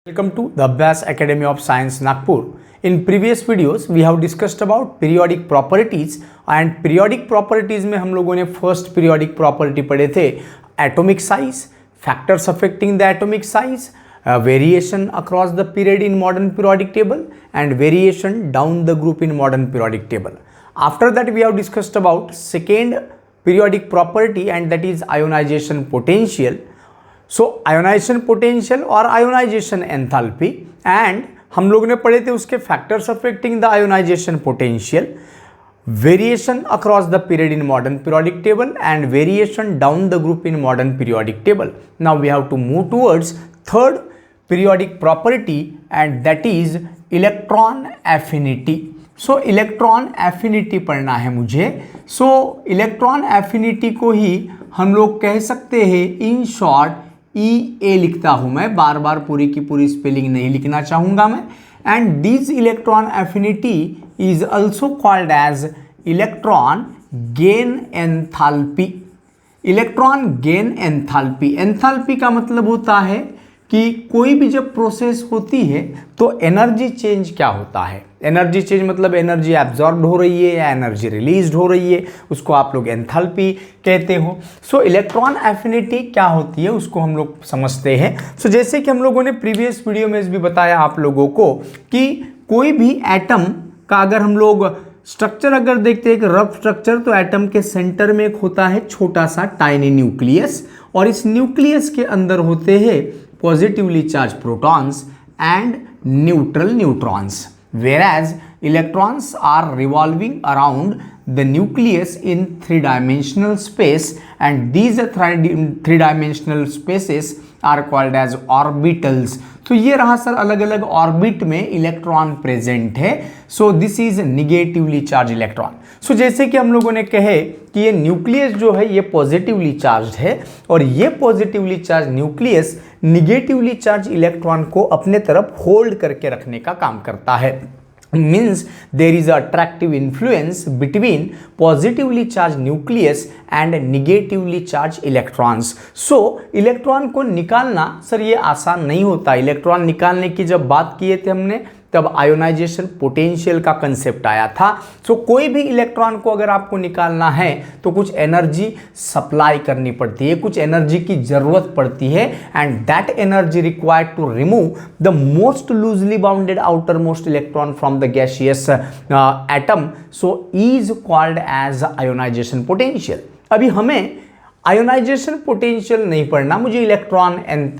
Welcome to the Abhyas Academy of Science Nagpur. In previous videos we have discussed about periodic properties and periodic properties में हम लोगों ने first periodic property पढ़े थे atomic size, factors affecting the atomic size, variation across the period in modern periodic table and variation down the group in modern periodic table. After that we have discussed about second periodic property and that is ionization potential. So ionization potential और ionization enthalpy and हम लोग ने पढ़े थे उसके factors affecting the ionization potential, variation across the period in modern periodic table and variation down the group in modern periodic table. Now we have to move towards third periodic property and that is electron affinity. So electron affinity पढ़ना है मुझे. सो electron affinity को ही हम लोग कह सकते हैं in short EA लिखता हूं मैं, बार बार पूरी की पूरी स्पेलिंग नहीं लिखना चाहूंगा मैं. And this electron affinity is also called as electron gain enthalpy. Electron gain enthalpy, enthalpy का मतलब होता है कि कोई भी जब प्रोसेस होती है तो एनर्जी चेंज क्या होता है. एनर्जी चेंज मतलब एनर्जी एब्जॉर्ब हो रही है या एनर्जी रिलीज हो रही है, उसको आप लोग एंथैल्पी कहते हो. सो इलेक्ट्रॉन एफिनिटी क्या होती है उसको हम लोग समझते हैं. सो जैसे कि हम लोगों ने प्रीवियस वीडियो में भी बताया आप लोगों को कि कोई भी एटम का अगर हम लोग स्ट्रक्चर अगर देखते हैं, एक रफ स्ट्रक्चर, तो एटम के सेंटर में एक होता है छोटा सा टाइनी न्यूक्लियस और इस न्यूक्लियस के अंदर होते हैं positively charge protons and neutral neutrons, whereas electrons are revolving around the nucleus in three-dimensional space and these three-dimensional spaces are called as orbitals. तो ये रहा सर अलग अलग ऑर्बिट में इलेक्ट्रॉन प्रेजेंट है. So this is negatively charge electron. So जैसे कि हम लोगों ने कहे कि ये न्यूक्लियस जो है ये पॉजिटिवली चार्ज है और ये positively charge nucleus negatively charge electron को अपने तरफ होल्ड करके रखने का काम करता है. Means there is a attractive influence between positively charged nucleus and negatively charged electrons. So electron को निकालना सर ये आसान नहीं होता. इलेक्ट्रॉन निकालने की जब बात किए थे हमने तब आयोनाइजेशन पोटेंशियल का कंसेप्ट आया था. सो कोई भी इलेक्ट्रॉन को अगर आपको निकालना है तो कुछ एनर्जी सप्लाई करनी पड़ती है, कुछ एनर्जी की जरूरत पड़ती है and that energy required to remove the most loosely bounded outer most electron from the gaseous atom so is called as ionization potential. अभी हमें आयोनाइजेशन पोटेंशियल नहीं पढ़ना, मुझे इलेक्ट्रॉन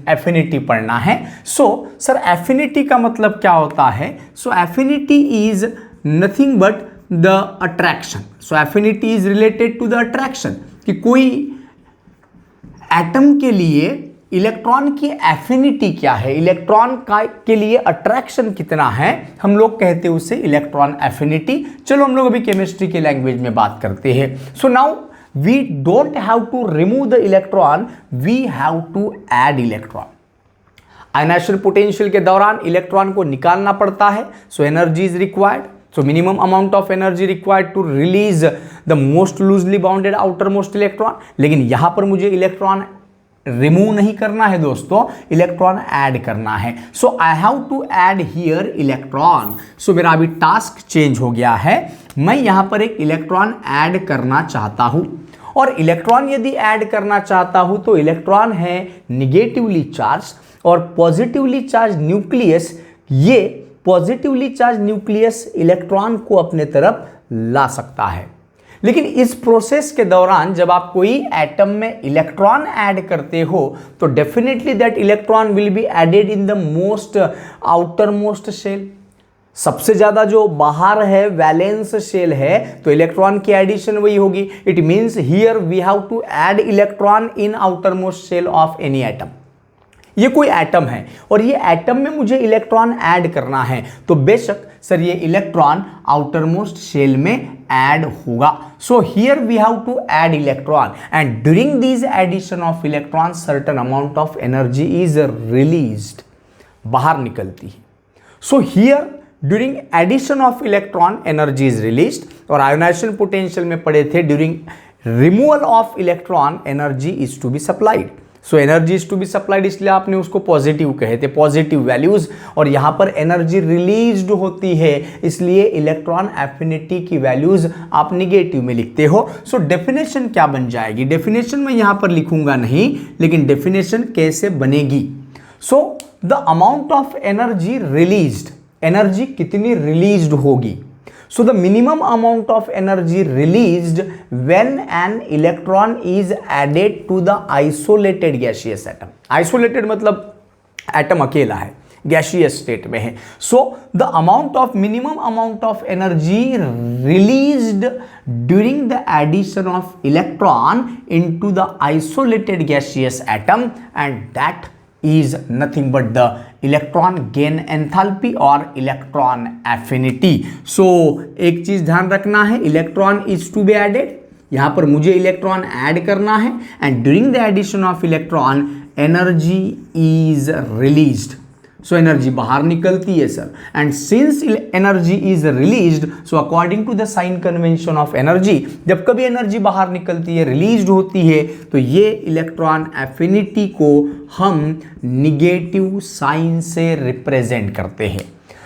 एफिनिटी पढ़ना है. सो सर एफिनिटी का मतलब क्या होता है. So affinity is nothing but the attraction. So affinity is related to the attraction कि कोई एटम के लिए इलेक्ट्रॉन की एफिनिटी क्या है, इलेक्ट्रॉन का के लिए अट्रैक्शन कितना है, हम लोग कहते हैं उसे इलेक्ट्रॉन एफिनिटी. चलो हम लोग अभी केमिस्ट्री के लैंग्वेज में बात करते हैं. So now we don't have to remove the electron, we have to add electron. Ionization potential के दौरान इलेक्ट्रॉन को निकालना पड़ता है. So energy is required. So minimum amount of energy required to release the most loosely bounded outer most electron. लेकिन यहां पर मुझे इलेक्ट्रॉन रिमूव नहीं करना है दोस्तों, इलेक्ट्रॉन ऐड करना है. So I have to add here electron. So मेरा अभी टास्क चेंज हो गया है, मैं यहां पर एक इलेक्ट्रॉन ऐड करना चाहता हूं और इलेक्ट्रॉन यदि ऐड करना चाहता हूं तो इलेक्ट्रॉन है निगेटिवली चार्ज और पॉजिटिवली चार्ज न्यूक्लियस, ये पॉजिटिवली चार्ज न्यूक्लियस इलेक्ट्रॉन को अपने तरफ ला सकता है. लेकिन इस प्रोसेस के दौरान जब आप कोई एटम में इलेक्ट्रॉन ऐड करते हो तो definitely that electron will be added in the most outer most shell. सबसे ज्यादा जो बाहर है वैलेंस शेल है तो इलेक्ट्रॉन की एडिशन वही होगी. It means here we have to add electron in outer most shell of any atom. ये कोई एटम है और ये एटम में मुझे इलेक्ट्रॉन ऐड करना है तो बेशक सर ये इलेक्ट्रॉन आउटर मोस्ट शेल में ऐड होगा. So here we have to add electron and during this addition of electron certain amount of energy is released, बाहर निकलती है. So here during addition of electron energy is released और ionization potential में पढ़े थे during removal of electron energy is to be supplied. So energy is to be supplied, इसलिए आपने उसको पॉजिटिव कहे थे, पॉजिटिव वैल्यूज। और यहां पर एनर्जी रिलीज्ड होती है, इसलिए इलेक्ट्रॉन एफिनिटी की वैल्यूज आप निगेटिव में लिखते हो। सो डेफिनेशन क्या बन जाएगी? डेफिनेशन मैं यहां पर लिखूंगा नहीं, लेकिन डेफिनेशन कैसे बनेगी? So the amount of energy released, energy कितनी रिलीज्ड होगी? So the minimum amount of energy released when an electron is added to the isolated gaseous atom. Isolated मतलब एटम अकेला है, गैसियस स्टेट में है। So the minimum amount of energy released during the addition of electron into the isolated gaseous atom, and that is nothing but the electron gain enthalpy और electron affinity. So एक चीज ध्यान रखना है, electron is to be added, यहां पर मुझे electron add करना है, and during the addition of electron energy is released. So energy बाहर निकलती है sir, and since energy is released, so according to the sign convention of energy, जब कभी एनर्जी बाहर निकलती है, रिलीज्ड होती है, तो ये इलेक्ट्रॉन एफिनिटी को हम निगेटिव साइन से रिप्रेजेंट करते हैं।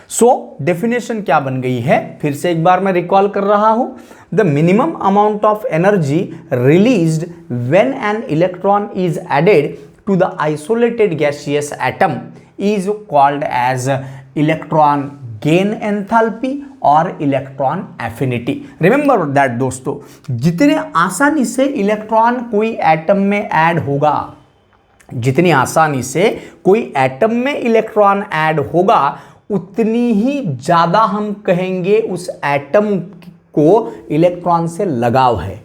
सो डेफिनेशन क्या बन गई है, फिर से एक बार मैं रिकॉल कर रहा हूं। The minimum amount of energy released when an electron is added to the isolated gaseous atom is called as electron gain enthalpy और इलेक्ट्रॉन एफिनिटी। रिमेंबर दैट दोस्तों, जितने आसानी से इलेक्ट्रॉन कोई एटम में ऐड होगा, जितनी आसानी से कोई एटम में इलेक्ट्रॉन ऐड होगा, उतनी ही ज्यादा हम कहेंगे उस एटम को इलेक्ट्रॉन से लगाव है।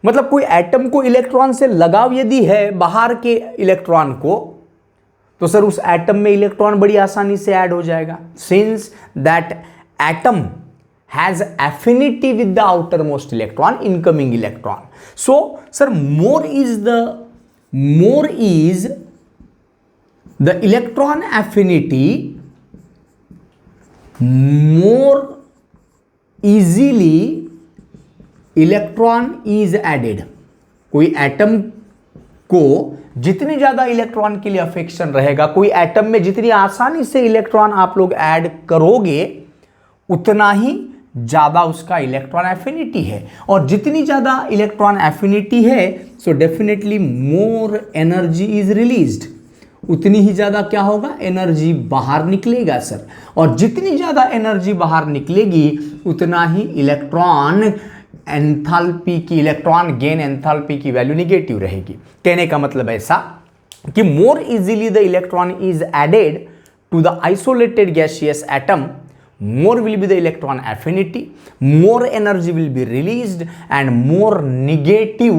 मतलब कोई एटम को इलेक्ट्रॉन से लगाव यदि है बाहर के इलेक्ट्रॉन को, तो सर उस एटम में इलेक्ट्रॉन बड़ी आसानी से ऐड हो जाएगा, since that atom has affinity with the outer most electron, incoming electron. So sir more is the electron affinity, more easily electron is added. कोई एटम को जितनी ज्यादा इलेक्ट्रॉन के लिए अफेक्शन रहेगा, कोई एटम में जितनी आसानी से इलेक्ट्रॉन आप लोग ऐड करोगे, उतना ही ज्यादा उसका इलेक्ट्रॉन एफिनिटी है। और जितनी ज्यादा इलेक्ट्रॉन एफिनिटी है, so definitely more energy is released, उतनी ही ज्यादा क्या होगा, एनर्जी बाहर निकलेगा सर। और जितनी ज्यादा एनर्जी बाहर निकलेगी, उतना ही इलेक्ट्रॉन एंथैल्पी की, इलेक्ट्रॉन गेन एंथैल्पी की वैल्यू निगेटिव रहेगी। कहने का मतलब ऐसा कि more easily the electron is added to the isolated gaseous atom, more will be the electron affinity, more energy will be released, and more negative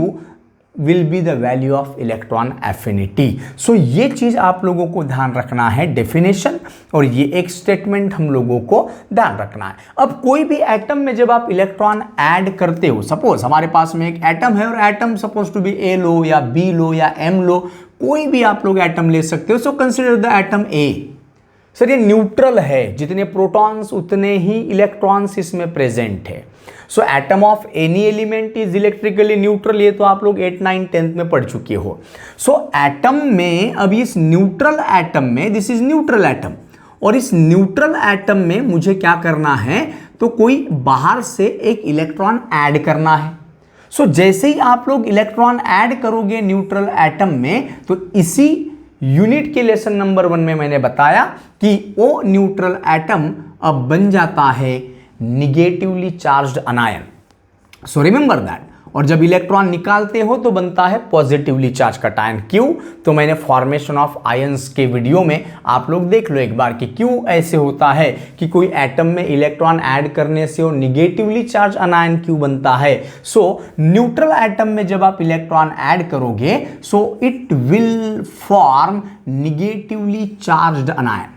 will be the value of electron affinity. So ये चीज आप लोगों को ध्यान रखना है, definition, और ये एक स्टेटमेंट हम लोगों को ध्यान रखना है। अब कोई भी एटम में जब आप इलेक्ट्रॉन ऐड करते हो, सपोज हमारे पास में एक एटम है और एटम सपोज टू बी ए लो या बी लो या एम लो, कोई भी आप लोग एटम ले सकते हो। So consider the atom A. Sir ये न्यूट्रल है, जितने प्रोटॉन्स उतने ही इलेक्ट्रॉन्स इसमें प्रेजेंट है। So atom of any element is electrically neutral, ये तो आप लोग 8, 9, 10th में पढ़ चुके हो। सो एटम में, अब इस न्यूट्रल एटम में, दिस इज न्यूट्रल एटम, और इस न्यूट्रल एटम में मुझे क्या करना है, तो कोई बाहर से एक इलेक्ट्रॉन ऐड करना है। सो जैसे ही आप लोग इलेक्ट्रॉन ऐड करोगे न्यूट्रल एटम में, तो इसी यूनिट के लेसन नंबर 1 में मैंने बताया कि वो न्यूट्रल एटम अब बन जाता है negatively charged अनायन। So remember that. और जब इलेक्ट्रॉन निकालते हो तो बनता है पॉजिटिवली चार्ज कटायन। क्यों? तो मैंने फॉर्मेशन ऑफ आयंस के वीडियो में आप लोग देख लो एक बार कि क्यों ऐसे होता है कि कोई एटम में इलेक्ट्रॉन ऐड करने से वो निगेटिवली चार्ज अनायन क्यों बनता है। सो न्यूट्रल एटम में जब आप इलेक्ट्रॉन ऐड करोगे, so it will form negatively charged अनायन।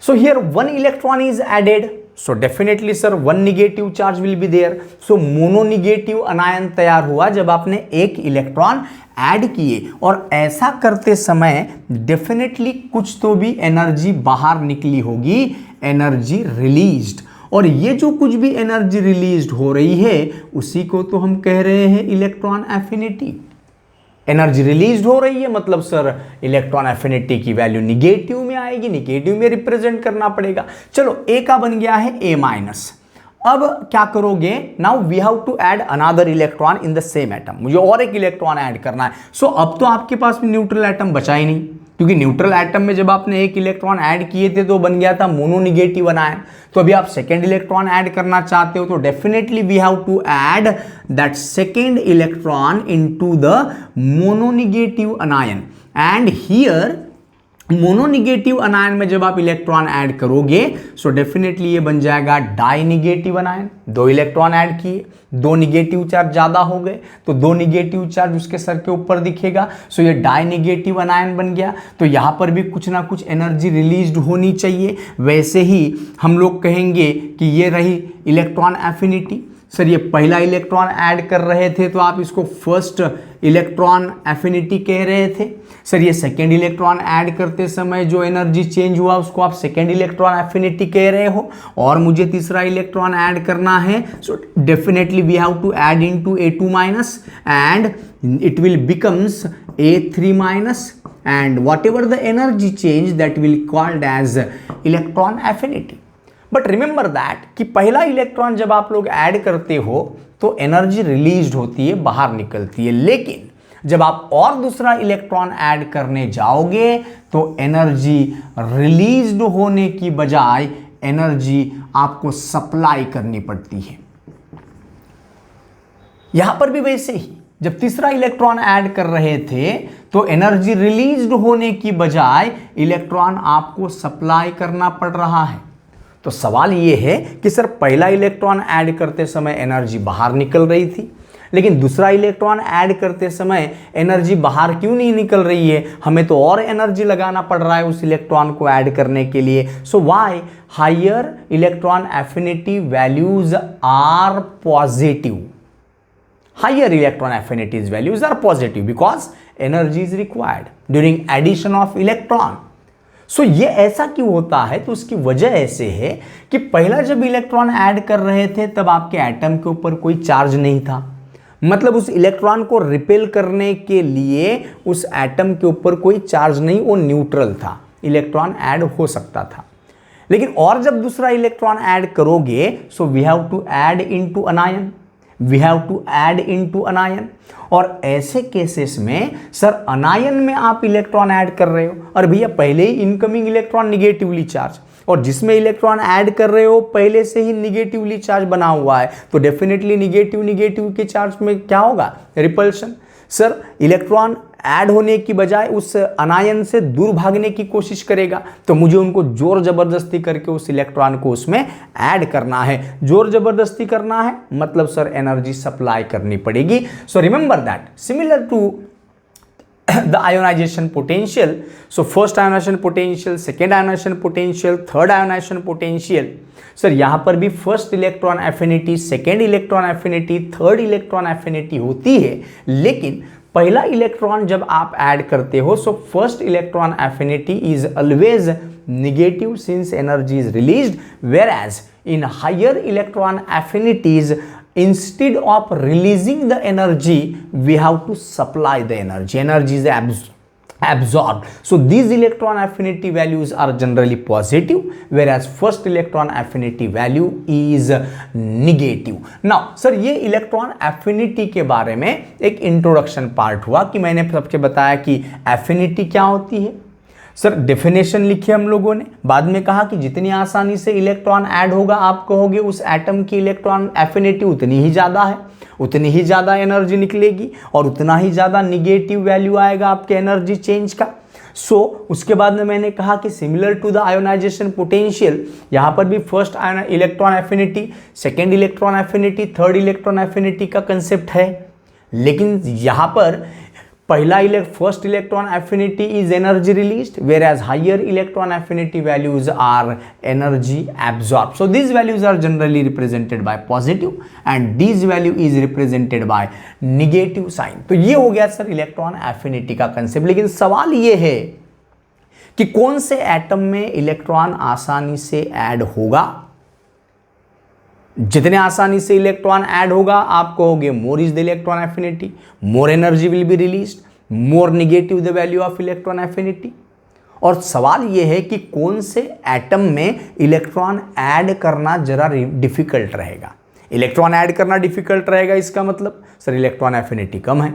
So here one electron is added, so definitely sir one negative charge will be there. So mononegative anion तैयार हुआ जब आपने एक इलेक्ट्रॉन ऐड किए, और ऐसा करते समय डेफिनेटली कुछ तो भी एनर्जी बाहर निकली होगी, एनर्जी रिलीज्ड। और ये जो कुछ भी एनर्जी रिलीज्ड हो रही है, उसी को तो हम कह रहे हैं इलेक्ट्रॉन एफिनिटी। एनर्जी रिलीज हो रही है, मतलब सर इलेक्ट्रॉन एफिनिटी की वैल्यू निगेटिव में आएगी, निगेटिव में रिप्रेजेंट करना पड़ेगा। चलो ए का बन गया है ए माइनस। अब क्या करोगे, now we have to add another electron in the same atom, मुझे और एक इलेक्ट्रॉन ऐड करना है। सो अब तो आपके पास में न्यूट्रल एटम बचा ही नहीं, क्योंकि न्यूट्रल एटम में जब आपने एक इलेक्ट्रॉन ऐड किए थे तो बन गया था मोनोनिगेटिव आयन। तो अभी आप सेकेंड इलेक्ट्रॉन ऐड करना चाहते हो तो definitely we have to add that second electron into the mononegative anion. And here mononegative anion में जब आप इलेक्ट्रॉन ऐड करोगे सो डेफिनेटली ये बन जाएगा डाई निगेटिव अनायन। दो इलेक्ट्रॉन ऐड किए, दो निगेटिव चार्ज ज्यादा हो गए तो दो निगेटिव चार्ज उसके सर के ऊपर दिखेगा, सो ये डाई निगेटिव अनायन बन गया। तो यहां पर भी कुछ ना कुछ एनर्जी रिलीज्ड होनी चाहिए। वैसे ही हम लोग कहेंगे कि ये रही इलेक्ट्रॉन एफिनिटी। सर ये पहला इलेक्ट्रॉन ऐड कर रहे थे तो आप इसको फर्स्ट इलेक्ट्रॉन एफिनिटी कह रहे थे। सर ये सेकेंड इलेक्ट्रॉन ऐड करते समय जो एनर्जी चेंज हुआ उसको आप सेकेंड इलेक्ट्रॉन एफिनिटी कह रहे हो, और मुझे तीसरा इलेक्ट्रॉन ऐड करना है। So definitely we have to add into A2 minus and it will becomes A3 minus, and whatever the energy change that will called as electron affinity. But remember that कि पहला electron जब आप लोग add करते हो तो energy release होती है, बाहर निकलती है, लेकिन जब आप और दूसरा इलेक्ट्रॉन ऐड करने जाओगे तो एनर्जी रिलीज्ड होने की बजाय एनर्जी आपको सप्लाई करनी पड़ती है। यहां पर भी वैसे ही जब तीसरा इलेक्ट्रॉन ऐड कर रहे थे तो एनर्जी रिलीज्ड होने की बजाय इलेक्ट्रॉन आपको सप्लाई करना पड़ रहा है। तो सवाल यह है कि सर पहला इलेक्ट्रॉन ऐड करते समय एनर्जी बाहर निकल रही थी, लेकिन दूसरा इलेक्ट्रॉन ऐड करते समय एनर्जी बाहर क्यों नहीं निकल रही है, हमें तो और एनर्जी लगाना पड़ रहा है उस इलेक्ट्रॉन को ऐड करने के लिए। So why higher electron affinity values are positive, higher electron affinities values are positive because energy is required during addition of electron. So ये ऐसा क्यों होता है, तो उसकी वजह ऐसे है कि पहला जब इलेक्ट्रॉन ऐड कर रहे थे तब आपके एटम के ऊपर कोई चार्ज नहीं था, मतलब उस इलेक्ट्रॉन को रिपेल करने के लिए उस एटम के ऊपर कोई चार्ज नहीं, वो न्यूट्रल था, इलेक्ट्रॉन ऐड हो सकता था। लेकिन और जब दूसरा इलेक्ट्रॉन ऐड करोगे so we have to add into anion, we have to add into anion. और ऐसे केसेस में सर अनायन में आप इलेक्ट्रॉन ऐड कर रहे हो और भैया पहले ही इनकमिंग इलेक्ट्रॉन निगेटिवली चार्ज, और जिसमें इलेक्ट्रॉन ऐड कर रहे हो पहले से ही निगेटिवली चार्ज बना हुआ है, तो डेफिनेटली निगेटिव निगेटिव के चार्ज में क्या होगा, रिपल्शन। सर इलेक्ट्रॉन ऐड होने की बजाय उस अनायन से दूर भागने की कोशिश करेगा, तो मुझे उनको जोर जबरदस्ती करके उस इलेक्ट्रॉन को उसमें ऐड करना है। जोर जबरदस्ती करना है मतलब सर एनर्जी सप्लाई करनी पड़ेगी। So remember that similar to the ionization potential, so first ionization potential, second ionization potential, third ionization potential, sir यहां पर भी first electron affinity, second electron affinity, third electron affinity होती है, लेकिन पहला electron जब आप ऐड करते हो so first electron affinity is always negative since energy is released, whereas in higher electron affinities instead of releasing the energy we have to supply the energy is absorbed. So these electron affinity values are generally positive, whereas first electron affinity value is negative. Now sir ये electron affinity के बारे में एक introduction part हुआ कि मैंने सबके बताया कि एफिनिटी क्या होती है। सर डेफिनेशन लिखी हम लोगों ने, बाद में कहा कि जितनी आसानी से इलेक्ट्रॉन ऐड होगा आप कहोगे उस एटम की इलेक्ट्रॉन एफिनिटी उतनी ही ज़्यादा है, उतनी ही ज़्यादा एनर्जी निकलेगी और उतना ही ज़्यादा निगेटिव वैल्यू आएगा आपके एनर्जी चेंज का। सो उसके बाद में मैंने कहा कि similar to the ionization potential, यहाँ पर भी first electron affinity, second electron affinity, third electron affinity का कंसेप्ट है, लेकिन यहाँ पर पहला first electron affinity is energy released, whereas higher electron affinity values are energy absorbed. So these values are generally represented by positive and these value is represented by negative sign. तो ये हो गया sir electron affinity का concept. लेकिन सवाल ये है कि कौन से एटम में इलेक्ट्रॉन आसानी से ऐड होगा। जितने आसानी से इलेक्ट्रॉन ऐड होगा आप कहोगे मोर is the electron affinity, more energy will be released, more negative the value of electron affinity. और सवाल यह है कि कौन से एटम में इलेक्ट्रॉन ऐड करना जरा डिफिकल्ट रहेगा। इलेक्ट्रॉन ऐड करना डिफिकल्ट रहेगा, इसका मतलब सर इलेक्ट्रॉन एफिनिटी कम है,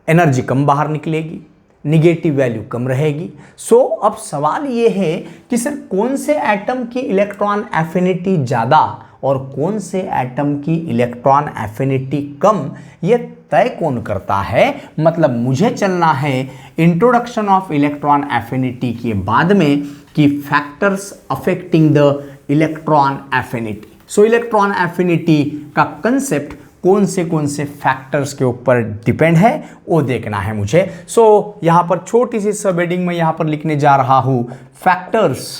एनर्जी कम बाहर निकलेगी, निगेटिव वैल्यू कम रहेगी। सो अब सवाल ये है कि सर कौन से एटम की इलेक्ट्रॉन एफिनिटी ज़्यादा और कौन से एटम की इलेक्ट्रॉन एफिनिटी कम, ये तय कौन करता है। मतलब मुझे चलना है इंट्रोडक्शन ऑफ इलेक्ट्रॉन एफिनिटी के बाद में कि factors affecting the electron affinity. So electron affinity का कंसेप्ट कौन से फैक्टर्स के ऊपर डिपेंड है वो देखना है मुझे। सो यहां पर छोटी सी सब हेडिंग में यहां पर लिखने जा रहा हूं factors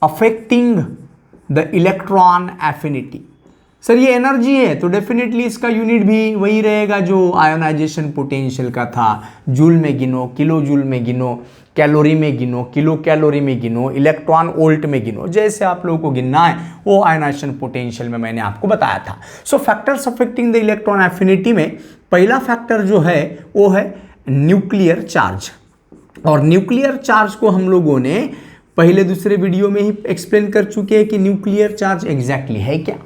affecting the electron affinity. Sir ये एनर्जी है तो डेफिनेटली इसका यूनिट भी वही रहेगा जो आयोनाइजेशन पोटेंशियल का था। जूल में गिनो, किलो जूल में गिनो, कैलोरी में गिनो, किलो कैलोरी में गिनो, इलेक्ट्रॉन वोल्ट में गिनो, जैसे आप लोगों को गिनना है वो आयोनाइजेशन पोटेंशियल में मैंने आपको बताया था। सो factors affecting the electron affinity में पहला फैक्टर जो है वो है न्यूक्लियर चार्ज। और न्यूक्लियर चार्ज को हम लोगों ने पहले दूसरे वीडियो में ही एक्सप्लेन कर चुके हैं कि न्यूक्लियर चार्ज एग्जैक्टली है क्या।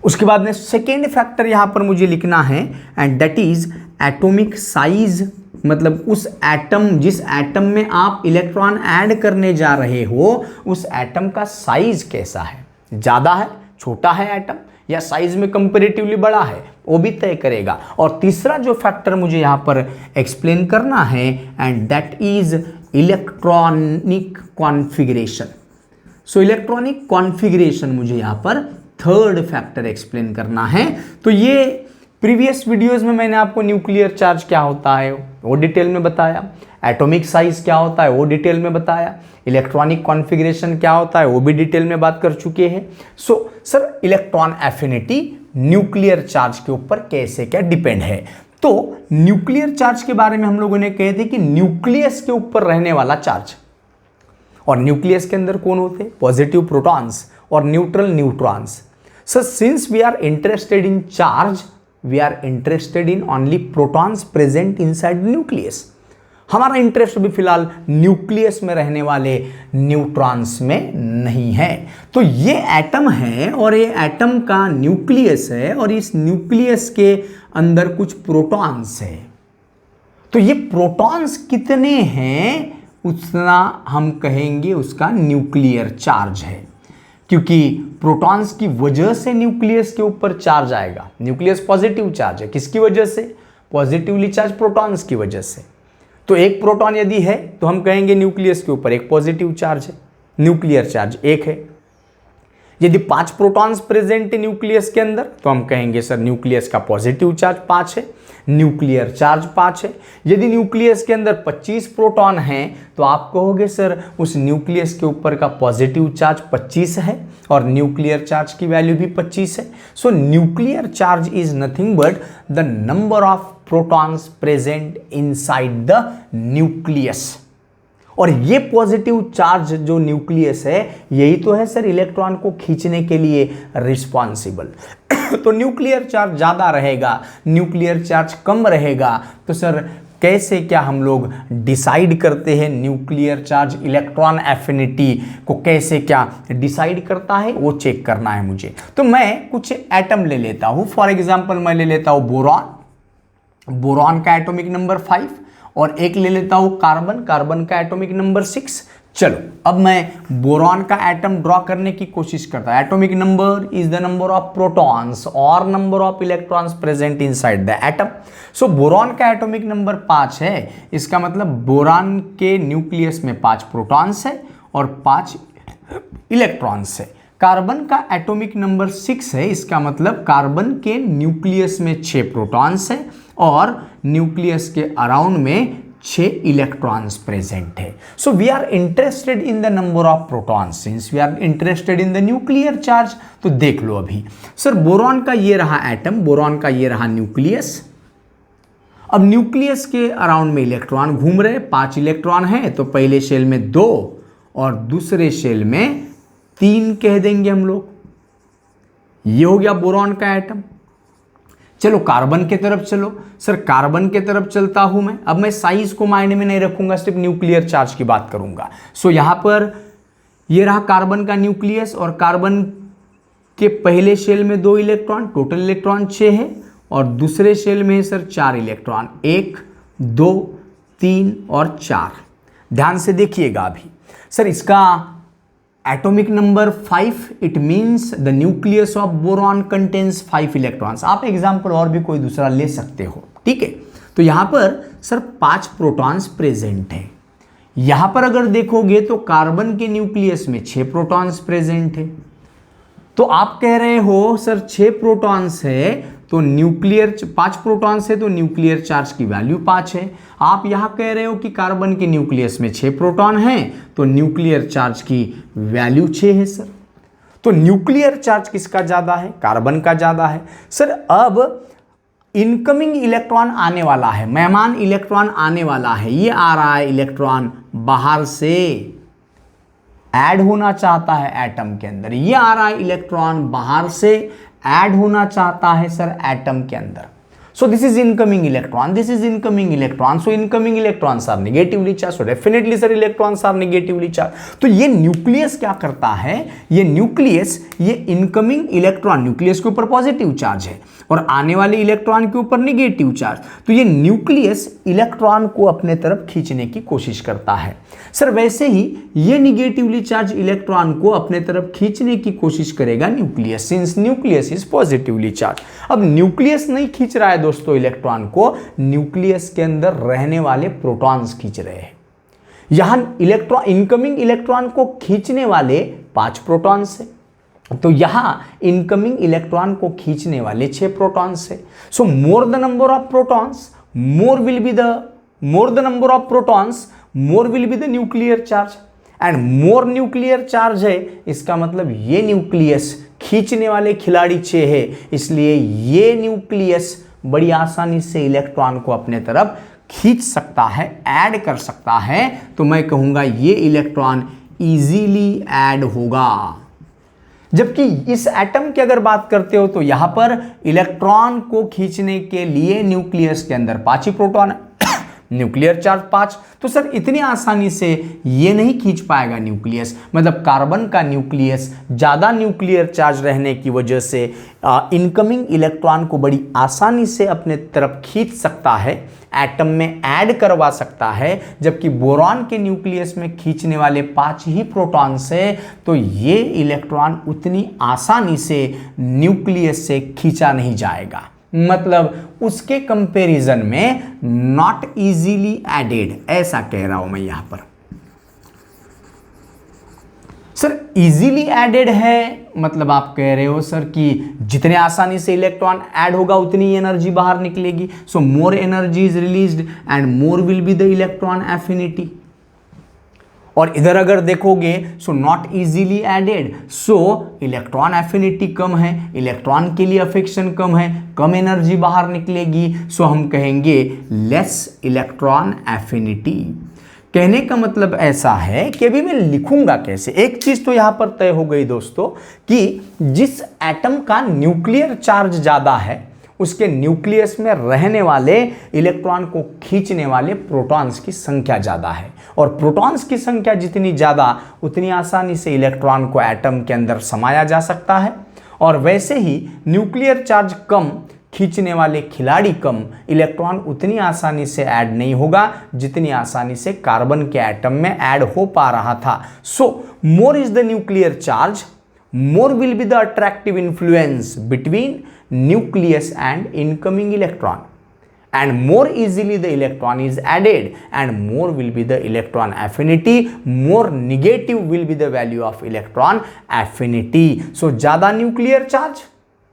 उसके बाद में सेकेंड फैक्टर यहां पर मुझे लिखना है and that is atomic size. मतलब उस एटम, जिस एटम में आप इलेक्ट्रॉन ऐड करने जा रहे हो उस एटम का साइज कैसा है, ज़्यादा है, छोटा है एटम, या साइज में कंपैरेटिवली बड़ा है, वो भी तय करेगा। और तीसरा जो फैक्टर मुझे यहां पर एक्सप्लेन करना है and that is electronic configuration. So electronic configuration मुझे यहां पर थर्ड फैक्टर एक्सप्लेन करना है। तो ये प्रीवियस वीडियोस में मैंने आपको न्यूक्लियर चार्ज क्या होता है वो डिटेल में बताया, एटॉमिक साइज क्या होता है वो डिटेल में बताया, इलेक्ट्रॉनिक कॉन्फ़िगरेशन क्या होता है वो भी डिटेल में बात कर चुके हैं। So sir electron affinity nuclear charge के ऊपर कैसे क्या डिपेंड है। तो न्यूक्लियर चार्ज के बारे में हम लोगों ने कहे थे कि न्यूक्लियस के ऊपर रहने वाला चार्ज, और न्यूक्लियस के अंदर कौन होते हैं, पॉजिटिव प्रोटॉन्स और neutral neutrons. So since we are interested in charge, we are interested in only protons present inside nucleus. हमारा इंटरेस्ट अभी फिलहाल न्यूक्लियस में रहने वाले न्यूट्रॉन्स में नहीं है। तो ये एटम है और ये एटम का न्यूक्लियस है और इस न्यूक्लियस के अंदर कुछ प्रोटॉन्स है। तो ये प्रोटॉन्स कितने हैं उतना हम कहेंगे उसका न्यूक्लियर चार्ज है, क्योंकि प्रोटॉन्स की वजह से न्यूक्लियस के ऊपर चार्ज आएगा। न्यूक्लियस पॉजिटिव चार्ज है, किसकी वजह से, पॉजिटिवली चार्ज प्रोटॉन्स की वजह से। तो एक प्रोटॉन यदि है तो हम कहेंगे न्यूक्लियस के ऊपर एक पॉजिटिव चार्ज है, न्यूक्लियर चार्ज एक है। यदि 5 प्रोटॉन्स प्रेजेंट है न्यूक्लियस के अंदर तो हम कहेंगे सर न्यूक्लियस का पॉजिटिव चार्ज 5 है, न्यूक्लियर चार्ज 5 है। यदि न्यूक्लियस के अंदर 25 प्रोटॉन हैं तो आप कहोगे सर उस न्यूक्लियस के ऊपर का पॉजिटिव चार्ज 25 है और न्यूक्लियर चार्ज की वैल्यू भी 25 है। सो nuclear charge is nothing but the number of protons present inside the nucleus. और ये पॉजिटिव चार्ज जो न्यूक्लियस है यही तो है सर इलेक्ट्रॉन को खींचने के लिए रिस्पॉन्सिबल। तो न्यूक्लियर चार्ज ज़्यादा रहेगा, न्यूक्लियर चार्ज कम रहेगा। तो सर कैसे क्या हम लोग डिसाइड करते हैं न्यूक्लियर चार्ज इलेक्ट्रॉन एफिनिटी को कैसे क्या डिसाइड करता है वो चेक करना है मुझे। तो मैं कुछ एटम ले लेता हूँ, फॉर एग्जांपल मैं ले लेता हूँ बोरॉन, बोरॉन का एटॉमिक नंबर 5, और एक ले लेता हूँ कार्बन, कार्बन का एटॉमिक नंबर 6। चलो अब मैं बोरॉन का एटम ड्रॉ करने की कोशिश करता हूं। Atomic number is the number of protons और number of electrons present inside the atom. So boron का एटॉमिक नंबर 5 है, इसका मतलब बोरॉन के न्यूक्लियस में 5 प्रोटॉन्स है और 5 इलेक्ट्रॉन्स है। कार्बन का एटॉमिक नंबर 6 है, इसका मतलब कार्बन के न्यूक्लियस में 6 प्रोटॉन्स है और न्यूक्लियस के अराउंड में 6 इलेक्ट्रॉन्स प्रेजेंट है। So we are interested in the number of protons since we are interested in the nuclear charge. तो देख लो अभी सर बोरॉन का ये रहा एटम, बोरॉन का ये रहा न्यूक्लियस। अब न्यूक्लियस के अराउंड में इलेक्ट्रॉन घूम रहे, 5 इलेक्ट्रॉन है तो पहले शेल में 2 और दूसरे शेल में 3 कह देंगे हम लोग। ये हो गया बोरॉन का एटम। चलो कार्बन के तरफ चलो। सर कार्बन के तरफ चलता हूं मैं, अब मैं साइज को मायने में नहीं रखूंगा, सिर्फ न्यूक्लियर चार्ज की बात करूंगा। सो यहां पर ये रहा कार्बन का न्यूक्लियस, और कार्बन के पहले शेल में 2 इलेक्ट्रॉन, टोटल इलेक्ट्रॉन 6 है, और दूसरे शेल में है सर 4 इलेक्ट्रॉन, 1 2 3 और 4। ध्यान से देखिएगा अभी। सर इसका atomic number 5, it means the nucleus of boron contains 5 electrons. आप एग्जाम्पल और भी कोई दूसरा ले सकते हो, ठीक है। तो यहां पर सर 5 प्रोटॉन्स प्रेजेंट है। यहां पर अगर देखोगे तो कार्बन के न्यूक्लियस में 6 प्रोटॉन्स प्रेजेंट है। तो आप कह रहे हो सर 6 प्रोटॉन्स है तो न्यूक्लियर 5 प्रोटॉन्स है तो न्यूक्लियर चार्ज की वैल्यू 5 है। आप यहां कह रहे हो कि कार्बन के न्यूक्लियस में 6 प्रोटॉन हैं तो न्यूक्लियर चार्ज की वैल्यू 6 है सर। तो न्यूक्लियर चार्ज किसका ज्यादा है? कार्बन का ज्यादा है। सर अब इनकमिंग इलेक्ट्रॉन आने वाला है, मेहमान इलेक्ट्रॉन आने वाला है, ये आ रहा है इलेक्ट्रॉन बाहर से ऐड होना चाहता है एटम के अंदर, ये आ रहा है इलेक्ट्रॉन बाहर से ऐड होना चाहता है सर एटम के अंदर। So this is incoming electron, this is incoming electron, so incoming electrons are negatively charged, so definitely sir electrons are negatively charged। तो ये न्यूक्लियस क्या करता है, ये न्यूक्लियस ये इनकमिंग इलेक्ट्रॉन, न्यूक्लियस के ऊपर पॉजिटिव चार्ज है और आने वाले इलेक्ट्रॉन के ऊपर नेगेटिव चार्ज, तो ये न्यूक्लियस इलेक्ट्रॉन को अपने तरफ खींचने की कोशिश करता है। सर वैसे ही ये निगेटिवली चार्ज इलेक्ट्रॉन को अपने तरफ खींचने की कोशिश करेगा nucleus, since nucleus is positively charge. अब न्यूक्लियस नहीं खींच रहा है दोस्तों इलेक्ट्रॉन को, न्यूक्लियस के अंदर रहने वाले प्रोटॉन्स खींच रहे हैं। यहां इलेक्ट्रॉन इनकमिंग इलेक्ट्रॉन को खींचने वाले 5 प्रोटॉन्स है, तो यहां इनकमिंग इलेक्ट्रॉन को खींचने वाले 6 प्रोटॉन्स है। So more the number of protons more will be the nuclear charge, and more nuclear charge है, इसका मतलब ये न्यूक्लियस खींचने वाले खिलाड़ी 6 है, इसलिए ये न्यूक्लियस बड़ी आसानी से इलेक्ट्रॉन को अपने तरफ खींच सकता है, ऐड कर सकता है। तो मैं कहूंगा ये इलेक्ट्रॉन इजीली ऐड होगा। जबकि इस एटम की अगर बात करते हो तो यहां पर इलेक्ट्रॉन को खींचने के लिए न्यूक्लियस के अंदर 5 ही प्रोटॉन है, न्यूक्लियर चार्ज 5, तो सर इतनी आसानी से ये नहीं खींच पाएगा न्यूक्लियस। मतलब कार्बन का न्यूक्लियस ज़्यादा न्यूक्लियर चार्ज रहने की वजह से इनकमिंग इलेक्ट्रॉन को बड़ी आसानी से अपने तरफ खींच सकता है, एटम में ऐड करवा सकता है, जबकि बोरॉन के न्यूक्लियस में खींचने वाले 5 ही प्रोटॉन्स है, तो ये इलेक्ट्रॉन उतनी आसानी से न्यूक्लियस से खींचा नहीं जाएगा। मतलब उसके कंपैरिजन में नॉट इजीली एडेड, ऐसा कह रहा हूं मैं यहां पर। सर इजीली एडेड है मतलब आप कह रहे हो सर कि जितने आसानी से इलेक्ट्रॉन ऐड होगा उतनी एनर्जी बाहर निकलेगी, so more energy is released and more will be the electron affinity. और इधर अगर देखोगे so not easily added, so electron affinity कम है, इलेक्ट्रॉन के लिए अफेक्शन कम है, कम एनर्जी बाहर निकलेगी, सो हम कहेंगे लेस इलेक्ट्रॉन एफिनिटी। कहने का मतलब ऐसा है कि अभी मैं लिखूंगा कैसे। एक चीज तो यहां पर तय हो गई दोस्तों कि जिस एटम का न्यूक्लियर चार्ज ज्यादा है उसके न्यूक्लियस में रहने वाले इलेक्ट्रॉन को खींचने वाले प्रोटॉन्स की संख्या ज़्यादा है, और प्रोटॉन्स की संख्या जितनी ज़्यादा उतनी आसानी से इलेक्ट्रॉन को एटम के अंदर समाया जा सकता है। और वैसे ही न्यूक्लियर चार्ज कम, खींचने वाले खिलाड़ी कम, इलेक्ट्रॉन उतनी आसानी से ऐड नहीं होगा जितनी आसानी से कार्बन के एटम में ऐड हो पा रहा था। So more is the nuclear charge, more will be the attractive influence between nucleus and incoming electron, and more easily the electron is added and more will be the electron affinity, more negative will be the value of electron affinity। so ज़्यादा nuclear charge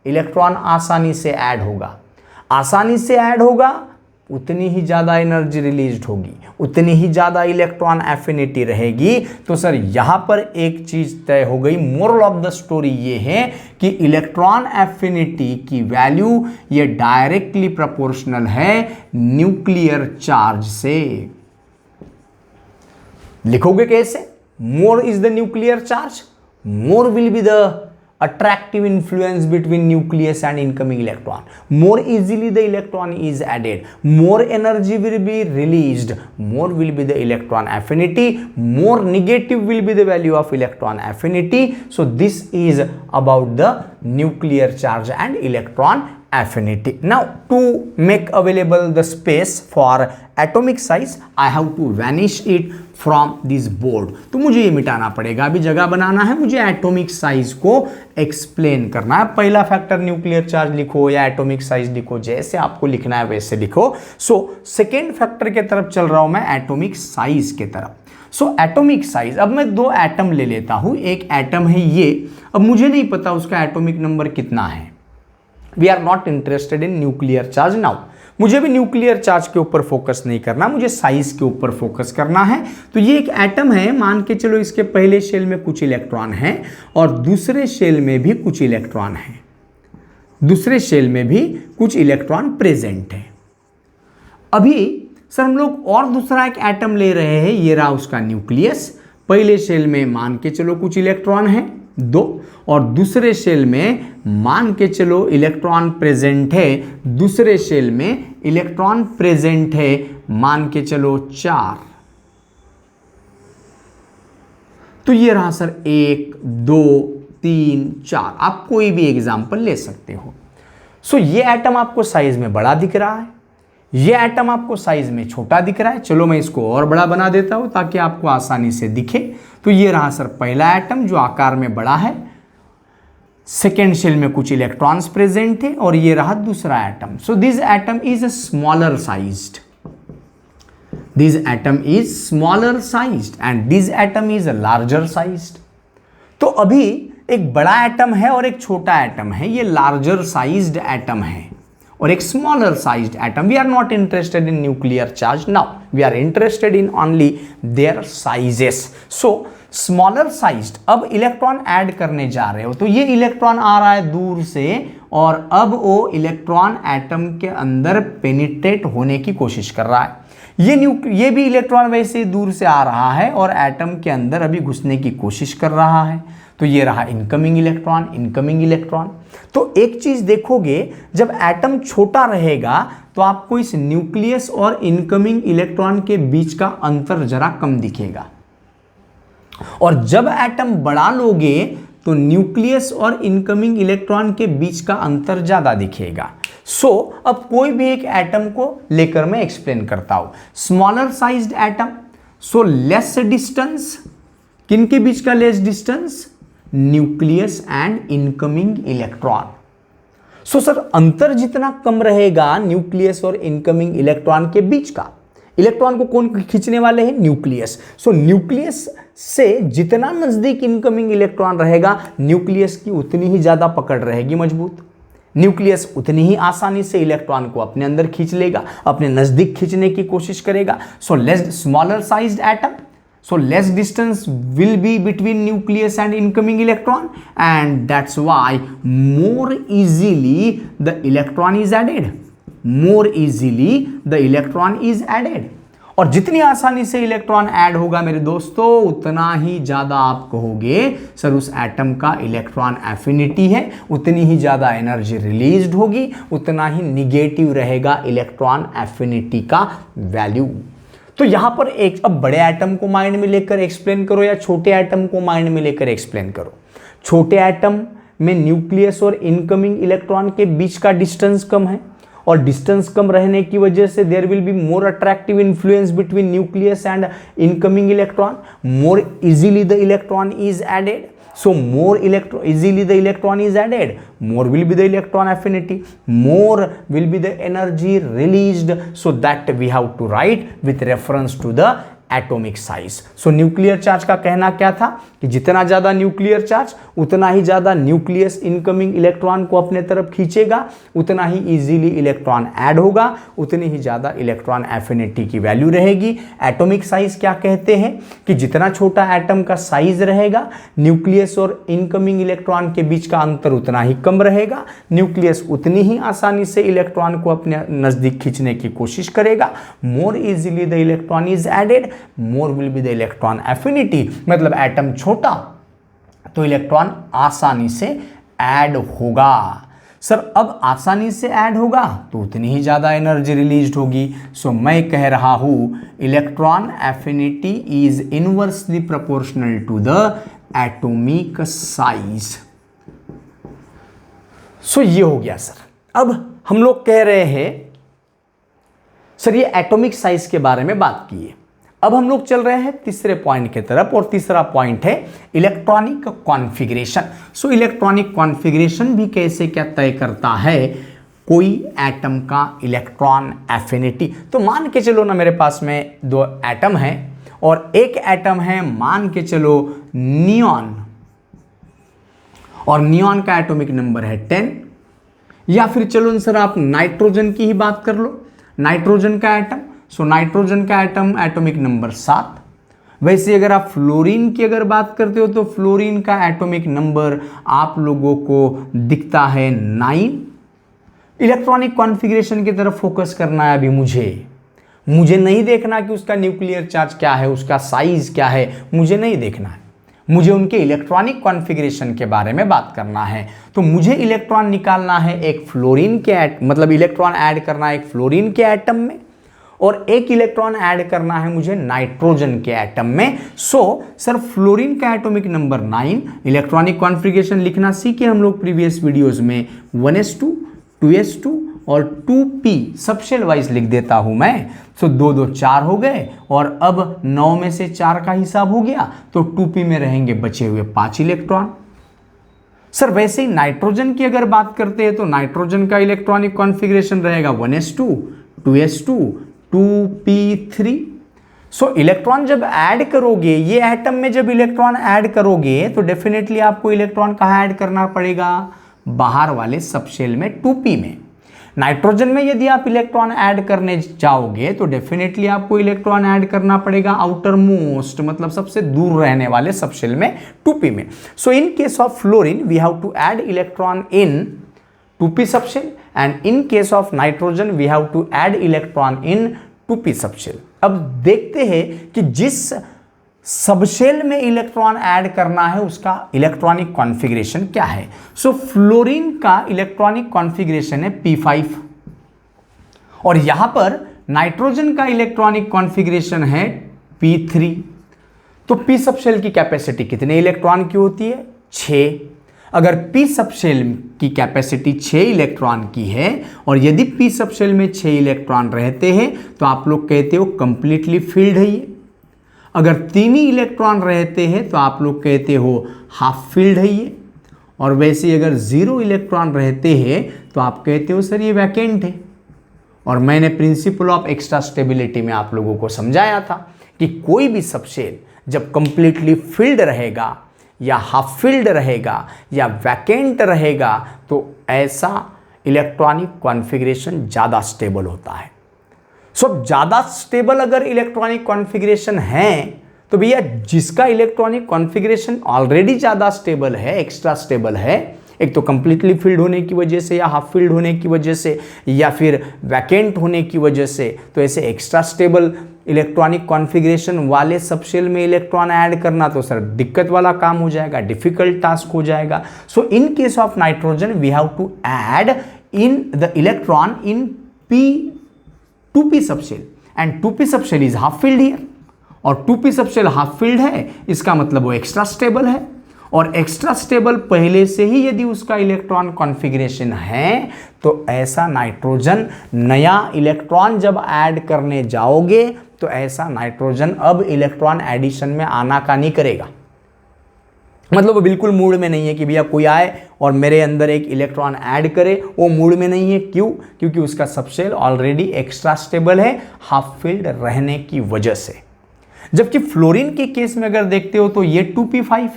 electron आसानी से add होगा, आसानी से add होगा उतनी ही ज़्यादा energy release होगी, उतनी ही ज़्यादा इलेक्ट्रॉन एफिनिटी रहेगी। तो सर यहाँ पर एक चीज़ तय हो गई, मोरल ऑफ द स्टोरी ये है कि इलेक्ट्रॉन एफिनिटी की वैल्यू ये डायरेक्टली प्रोपोर्शनल है न्यूक्लियर चार्ज से। लिखोगे कैसे? मोर is the nuclear charge, more will be the attractive influence between nucleus and incoming electron. More easily the electron is added, more energy will be released, more will be the electron affinity, more negative will be the value of electron affinity. So this is about the nuclear charge and electron affinity. Now to make available the space for atomic size, I have to vanish it from this board. तो मुझे ये मिटाना पड़ेगा, अभी जगह बनाना है, मुझे atomic size को एक्सप्लेन करना है. पहला फैक्टर न्यूक्लियर चार्ज लिखो या एटॉमिक साइज लिखो, जैसे आपको लिखना है वैसे लिखो. सो सेकेंड फैक्टर के तरफ चल रहा हूं मैं, एटॉमिक साइज के तरफ. सो एटॉमिक साइज, अब मैं दो एटम ले लेता हूं. एक एटम है ये, अब मुझे नहीं पता उसका एटॉमिक नंबर कितना है. We are not interested in nuclear charge now. मुझे भी न्यूक्लियर चार्ज के ऊपर फोकस नहीं करना, मुझे साइज के ऊपर फोकस करना है. तो ये एक एटम है, मान के चलो इसके पहले शेल में कुछ इलेक्ट्रॉन है और दूसरे शेल में भी कुछ इलेक्ट्रॉन है, दूसरे शेल में भी कुछ इलेक्ट्रॉन प्रेजेंट है. अभी सर हम लोग और दूसरा एक एटम ले रहे हैं, ये रहा उसका न्यूक्लियस. पहले शेल में मान के चलो कुछ इलेक्ट्रॉन है 2 और दूसरे शेल में मान के चलो इलेक्ट्रॉन प्रेजेंट है, दूसरे शेल में इलेक्ट्रॉन प्रेजेंट है मान के चलो 4. तो ये रहा सर 1 2 3 4, आप कोई भी एग्जांपल ले सकते हो. सो ये एटम आपको साइज में बड़ा दिख रहा है, ये एटम आपको साइज में छोटा दिख रहा है. चलो मैं इसको और बड़ा बना देता हूं ताकि आपको आसानी से दिखे. तो ये रहा सर पहला एटम जो आकार में बड़ा है, सेकेंड शेल में कुछ इलेक्ट्रॉन्स प्रेजेंट है, और ये रहा दूसरा atom. So this atom is smaller sized, this atom is smaller sized and this atom is larger sized. तो अभी एक बड़ा एटम है और एक छोटा एटम है, ये लार्जर साइज्ड एटम है और एक smaller sized atom. We are not interested in nuclear charge now, we are interested in only their sizes. So smaller sized, अब इलेक्ट्रॉन ऐड करने जा रहे हो तो ये इलेक्ट्रॉन आ रहा है दूर से और अब वो इलेक्ट्रॉन एटम के अंदर पेनिट्रेट होने की कोशिश कर रहा है. ये भी इलेक्ट्रॉन वैसे दूर से आ रहा है और एटम के अंदर अभी घुसने की कोशिश कर रहा है. तो ये रहा इनकमिंग इलेक्ट्रॉन, इनकमिंग इलेक्ट्रॉन. तो एक चीज देखोगे, जब एटम छोटा रहेगा तो आपको इस न्यूक्लियस और इनकमिंग इलेक्ट्रॉन के बीच का अंतर जरा कम दिखेगा, और जब एटम बड़ा लोगे तो न्यूक्लियस और इनकमिंग इलेक्ट्रॉन के बीच का अंतर ज्यादा दिखेगा. सो अब कोई भी एक एटम को लेकर मैं एक्सप्लेन करता हूं. Smaller sized atom, so less distance, किनके बीच का less distance? Nucleus and incoming electron. So sir अंतर जितना कम रहेगा न्यूक्लियस और इनकमिंग इलेक्ट्रॉन के बीच का, इलेक्ट्रॉन को कौन खींचने वाले हैं? न्यूक्लियस. सो न्यूक्लियस से जितना नजदीक इनकमिंग इलेक्ट्रॉन रहेगा, न्यूक्लियस की उतनी ही ज्यादा पकड़ रहेगी मजबूत, न्यूक्लियस उतनी ही आसानी से इलेक्ट्रॉन को अपने अंदर खींच लेगा, अपने नजदीक खींचने की कोशिश करेगा. So less smaller sized atom, so less distance will be between nucleus and incoming electron, and that's why more easily the electron is added, more easily the electron is added. और जितनी आसानी से इलेक्ट्रॉन ऐड होगा मेरे दोस्तों, उतना ही ज्यादा आप कहोगे सर उस एटम का इलेक्ट्रॉन एफिनिटी है, उतनी ही ज्यादा एनर्जी रिलीज्ड होगी, उतना ही निगेटिव रहेगा इलेक्ट्रॉन एफिनिटी का वैल्यू. तो यहां पर एक, अब बड़े एटम को माइंड में लेकर एक्सप्लेन करो या छोटे एटम को माइंड में लेकर एक्सप्लेन करो. छोटे एटम में न्यूक्लियस और इनकमिंग इलेक्ट्रॉन के बीच का डिस्टेंस कम है, और डिस्टेंस कम रहने की वजह से there will be more attractive influence between nucleus and incoming electron. More easily the electron is added. So more easily the electron is added, more will be the electron affinity, more will be the energy released. So that we have to write with reference to the atomic size. So nuclear charge का कहना क्या था कि जितना ज्यादा nuclear charge उतना ही ज्यादा nucleus incoming electron को अपने तरफ खींचेगा, उतना ही इजीली इलेक्ट्रॉन ऐड होगा, उतनी ही ज्यादा इलेक्ट्रॉन एफिनिटी की वैल्यू रहेगी. एटॉमिक साइज क्या कहते हैं कि जितना छोटा एटम का साइज रहेगा, न्यूक्लियस और इनकमिंग इलेक्ट्रॉन के बीच का अंतर उतना ही कम रहेगा, न्यूक्लियस उतनी ही आसानी से इलेक्ट्रॉन को अपने नजदीक खींचने की कोशिश करेगा. More easily the electron is added, more will be the electron affinity. मतलब एटम छोटा तो तो इलेक्ट्रॉन आसानी से ऐड होगा। सर अब आसानी से ऐड होगा तो उतनी ही ज़्यादा एनर्जी रिलीज होगी। सो मैं कह रहा हूँ electron affinity is inversely proportional to the atomic size. So ये हो गया सर। अब हम लोग कह रहे हैं सर ये एटॉमिक साइज के बारे में बात की है। अब हम लोग चल रहे हैं तीसरे पॉइंट की तरफ और तीसरा पॉइंट है electronic configuration. So electronic configuration भी कैसे क्या तय करता है कोई एटम का इलेक्ट्रॉन एफिनिटी। तो मान के चलो ना मेरे पास में दो एटम है और एक एटम है मान के चलो नियॉन, और नियॉन का एटॉमिक नंबर है 10। या फिर चलो सर आप नाइट्रोजन की ही बात कर लो, नाइट्रोजन का एटम, सो नाइट्रोजन का एटम एटॉमिक नंबर 7। वैसे अगर आप फ्लोरीन की अगर बात करते हो तो फ्लोरीन का एटॉमिक नंबर आप लोगों को दिखता है 9। इलेक्ट्रॉनिक कॉन्फ़िगरेशन की तरफ फोकस करना है अभी मुझे नहीं देखना कि उसका न्यूक्लियर चार्ज क्या है, उसका साइज क्या है, मुझे नहीं देखना है। मुझे उनके इलेक्ट्रॉनिक कॉन्फ़िगरेशन के बारे में बात करना है। तो मुझे इलेक्ट्रॉन निकालना है एक फ्लोरीन के मतलब इलेक्ट्रॉन ऐड करना है एक फ्लोरीन के एटम में, और एक इलेक्ट्रॉन ऐड करना है मुझे नाइट्रोजन के एटम में। सो सर फ्लोरीन का एटॉमिक नंबर 9, इलेक्ट्रॉनिक कॉन्फ़िगरेशन लिखना सीखे हम लोग प्रीवियस वीडियोस में, 1s2 2s2 और 2p सब शेल वाइज लिख देता हूं मैं। सो 2 2 4 हो गए और अब 9 में से 4 का हिसाब हो गया तो 2p में रहेंगे बचे हुए 5 इलेक्ट्रॉन। सर वैसे ही नाइट्रोजन की अगर बात करते हैं तो नाइट्रोजन का इलेक्ट्रॉनिक कॉन्फ़िगरेशन रहेगा 1s2 2s2 2p3। सो इलेक्ट्रॉन जब ऐड करोगे ये एटम में, जब इलेक्ट्रॉन ऐड करोगे तो डेफिनेटली आपको इलेक्ट्रॉन कहाँ ऐड करना पड़ेगा, बाहर वाले सबशेल में 2p में। नाइट्रोजन में यदि आप इलेक्ट्रॉन ऐड करने जाओगे तो डेफिनेटली आपको इलेक्ट्रॉन ऐड करना पड़ेगा आउटर मोस्ट, मतलब सबसे दूर रहने वाले सबशेल में 2p में। So in case of fluorine we have to add electron in 2p subshell and in case of nitrogen we have to add electron in 2p subshell. अब देखते हैं कि जिस सबशेल में इलेक्ट्रॉन ऐड करना है उसका इलेक्ट्रॉनिक कॉन्फ़िगरेशन क्या है। सो फ्लोरीन का इलेक्ट्रॉनिक कॉन्फ़िगरेशन है p5 और यहां पर नाइट्रोजन का इलेक्ट्रॉनिक कॉन्फ़िगरेशन है p3। तो p सबशेल की कैपेसिटी कितने इलेक्ट्रॉन की होती है, 6। अगर p सबशेल की कैपेसिटी 6 इलेक्ट्रॉन की है और यदि p सबशेल में 6 इलेक्ट्रॉन रहते हैं तो आप लोग कहते हो कंप्लीटली फिल्ड है ये। अगर 3 ही इलेक्ट्रॉन रहते हैं तो आप लोग कहते हो हाफ फील्ड है ये। और वैसे ही अगर 0 इलेक्ट्रॉन रहते हैं तो आप कहते हो सर ये वैकेंट है। और मैंने प्रिंसिपल ऑफ एक्स्ट्रा स्टेबिलिटी में आप लोगों को समझाया था कि कोई भी सबशेल जब कंप्लीटली फिल्ड रहेगा या हाफ फील्ड रहेगा या वैकेंट रहेगा तो ऐसा इलेक्ट्रॉनिक कॉन्फ़िगरेशन ज़्यादा स्टेबल होता है। सो ज़्यादा स्टेबल अगर इलेक्ट्रॉनिक कॉन्फ़िगरेशन है तो भैया जिसका इलेक्ट्रॉनिक कॉन्फ़िगरेशन ऑलरेडी ज़्यादा स्टेबल है, एक्स्ट्रा स्टेबल है, एक तो कंप्लीटली फील्ड होने की वजह से या हाफ फील्ड होने की वजह से या फिर वैकेंट होने की वजह से, तो ऐसे एक्स्ट्रा स्टेबल इलेक्ट्रॉनिक कॉन्फ़िगरेशन वाले सबशेल में इलेक्ट्रॉन ऐड करना तो सर दिक्कत वाला काम हो जाएगा, डिफिकल्ट टास्क हो जाएगा। So in case of nitrogen we have to add in the electron in 2p subshell and 2p subshell is half filled here, और 2p सबशेल हाफ फील्ड है इसका मतलब वो एक्स्ट्रा स्टेबल है। और एक्स्ट्रा स्टेबल पहले से ही यदि उसका इलेक्ट्रॉन कॉन्फ़िगरेशन है तो ऐसा नाइट्रोजन नया इलेक्ट्रॉन जब ऐड करने जाओगे तो ऐसा नाइट्रोजन अब इलेक्ट्रॉन एडिशन में आना का नहीं करेगा। मतलब वो बिल्कुल मूड में नहीं है कि भैया कोई आए और मेरे अंदर एक इलेक्ट्रॉन ऐड करे, वो मूड में नहीं है। क्यों? क्योंकि उसका सबशेल ऑलरेडी एक्स्ट्रा स्टेबल है हाफ फील्ड रहने की वजह से। जबकि फ्लोरीन के केस में अगर देखते हो तो ये 2p5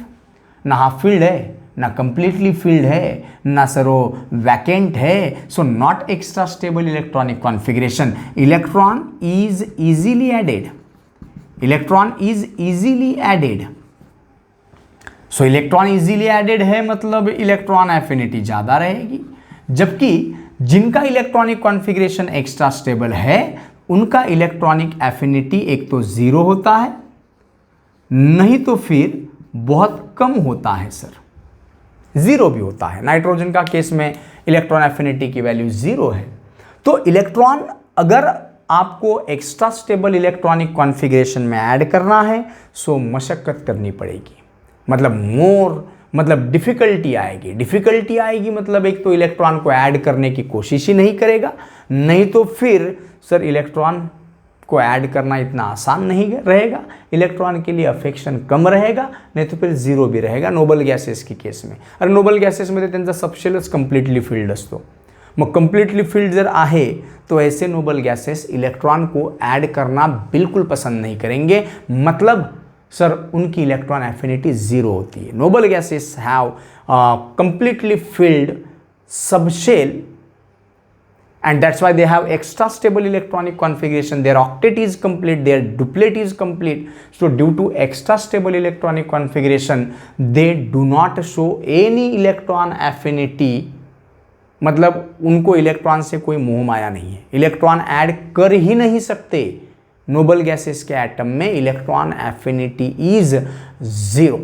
ना हाफ फील्ड है ना कंप्लीटली फील्ड है ना सर वो वैकेंट है। So not extra stable electronic configuration. Electron is easily added, electron is easily added. So electron easily added है मतलब इलेक्ट्रॉन एफिनिटी ज़्यादा रहेगी। जबकि जिनका इलेक्ट्रॉनिक कॉन्फ़िगरेशन एक्स्ट्रा स्टेबल है उनका इलेक्ट्रॉनिक एफिनिटी एक तो 0 होता है, नहीं तो फिर बहुत कम होता है सर, जीरो भी होता है। नाइट्रोजन का केस में इलेक्ट्रॉन एफिनिटी की वैल्यू जीरो है। तो इलेक्ट्रॉन अगर आपको एक्स्ट्रा स्टेबल इलेक्ट्रॉनिक कॉन्फ़िगरेशन में ऐड करना है सो मशक्कत करनी पड़ेगी, मतलब डिफ़िकल्टी आएगी मतलब एक तो इलेक्ट्रॉन को ऐड करने की कोशिश ही नहीं करेगा, नहीं तो फिर सर इलेक्ट्रॉन को ऐड करना इतना आसान नहीं रहेगा, इलेक्ट्रॉन के लिए अफेक्शन कम रहेगा, नहीं तो फिर जीरो भी रहेगा नोबल गॅसेस की केस में। अरे नोबल गॅसेसमध्ये त्यांचा सबशेलच कम्प्लिटली फिल्ड असतो, मग कम्प्लिटली फिल्ड जर आहे तो ऐसे नोबल गॅसेस इलेक्ट्रॉन को ऐड करना बिल्कुल पसंद नहीं करेंगे, मतलब सर उनकी इलेक्ट्रॉन एफिनिटी जीरो होती है। Nobel gases have completely filled subshell and that's why they have extra stable electronic configuration. Their octet is complete, their duplet is complete. So due to extra stable electronic configuration they do not show any electron affinity, मतलब उनको electron से कोई मोह माया नहीं है, electron add कर ही नहीं सकते। नोबल गैसेस के एटम में electron affinity is zero.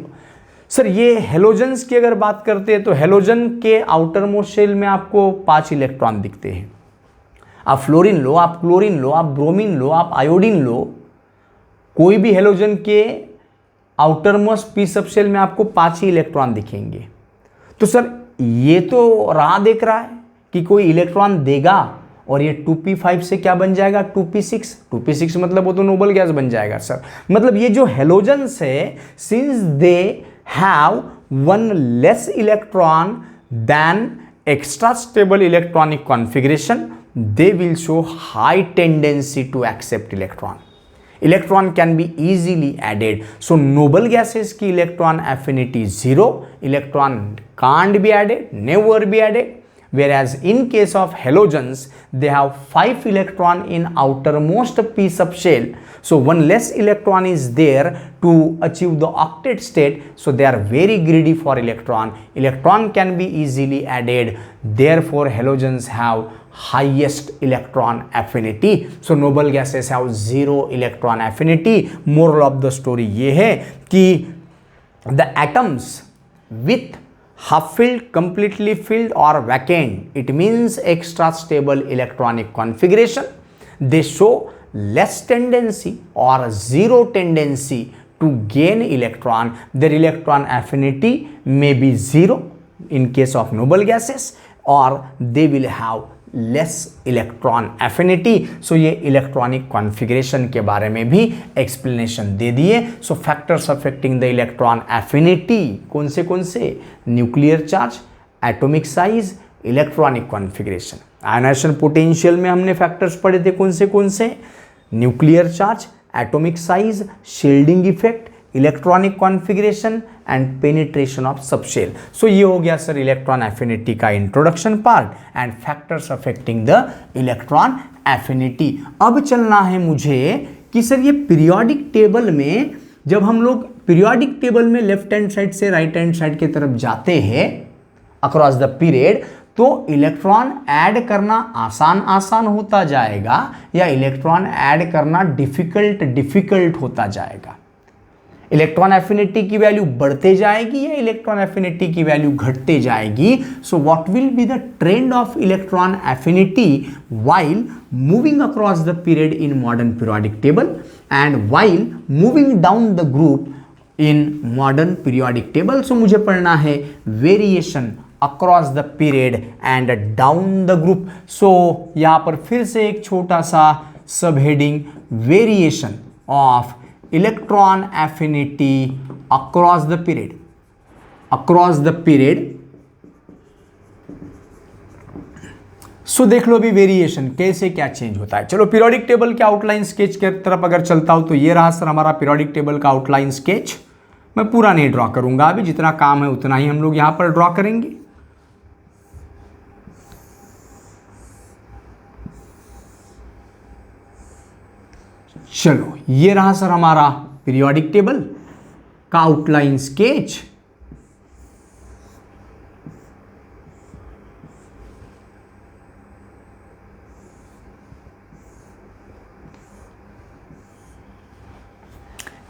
Sir ये हेलोजन्स की अगर बात करते हैं तो हेलोजन के आउटर मोस्ट शेल में आपको 5 इलेक्ट्रॉन दिखते हैं। आप फ्लोरीन लो, आप क्लोरीन लो, आप ब्रोमीन लो, आप आयोडीन लो, कोई भी हेलोजन के आउटर मोस्ट पी सबशेल में आपको 5 ही इलेक्ट्रॉन दिखेंगे। तो सर ये तो राह देख रहा है कि कोई इलेक्ट्रॉन देगा और ये 2p5 से क्या बन जाएगा 2p6, 2p6 मतलब वो तो नोबल गैस बन जाएगा सर। मतलब ये जो हेलोजन्स है since they have one less electron than extra stable electronic configuration they will show high tendency to accept electron can be easily added. So noble gases की electron affinity 0, electron can't be added, never be added, whereas in case of halogens they have 5 electron in outermost p subshell, so one less electron is there to achieve the octet state, so they are very greedy for electron can be easily added, therefore halogens have highest electron affinity. So noble gases have 0 electron affinity. Moral of the story ये है कि the atoms with half filled, completely filled or vacant, it means extra stable electronic configuration, they show less tendency or zero tendency to gain electron. Their electron affinity may be 0 in case of noble gases, or they will have less electron affinity. So ये electronic configuration के बारे में भी explanation दे दिए। So factors affecting the electron affinity कौन से nuclear charge, atomic size, electronic configuration. Ionization potential में हमने फैक्टर्स पढ़े थे कौन से nuclear charge, atomic size, shielding effect, electronic configuration and penetration of subshell. So ये हो गया सर इलेक्ट्रॉन एफिनिटी का introduction part and factors affecting the electron affinity. अब चलना है मुझे कि सर ये पीरियोडिक टेबल में, जब हम लोग पीरियोडिक टेबल में लेफ्ट हैंड साइड से राइट हैंड साइड की तरफ जाते हैं अक्रॉस द पीरियड, तो इलेक्ट्रॉन ऐड करना आसान होता जाएगा या इलेक्ट्रॉन ऐड करना डिफिकल्ट होता जाएगा। इलेक्ट्रॉन एफिनिटी की वैल्यू बढ़ते जाएगी या इलेक्ट्रॉन एफिनिटी की वैल्यू घटते जाएगी। So what will be the trend of electron affinity while moving across the period in modern periodic table and while moving down the group in modern periodic table. So मुझे पढ़ना है variation across the period and down the group. So यहां पर फिर से एक छोटा सा sub heading, variation of electron affinity across the period. So देख लो अभी वेरिएशन कैसे क्या चेंज होता है। चलो पीरियोडिक टेबल के आउटलाइन स्केच की तरफ अगर चलता हूं तो ये रहा सर हमारा पीरियोडिक टेबल का आउटलाइन स्केच। मैं पूरा नहीं ड्रॉ करूंगा, अभी जितना काम है उतना ही हम लोग यहां पर ड्रॉ करेंगे। चलो ये रहा सर हमारा पीरियोडिक टेबल का आउटलाइन स्केच।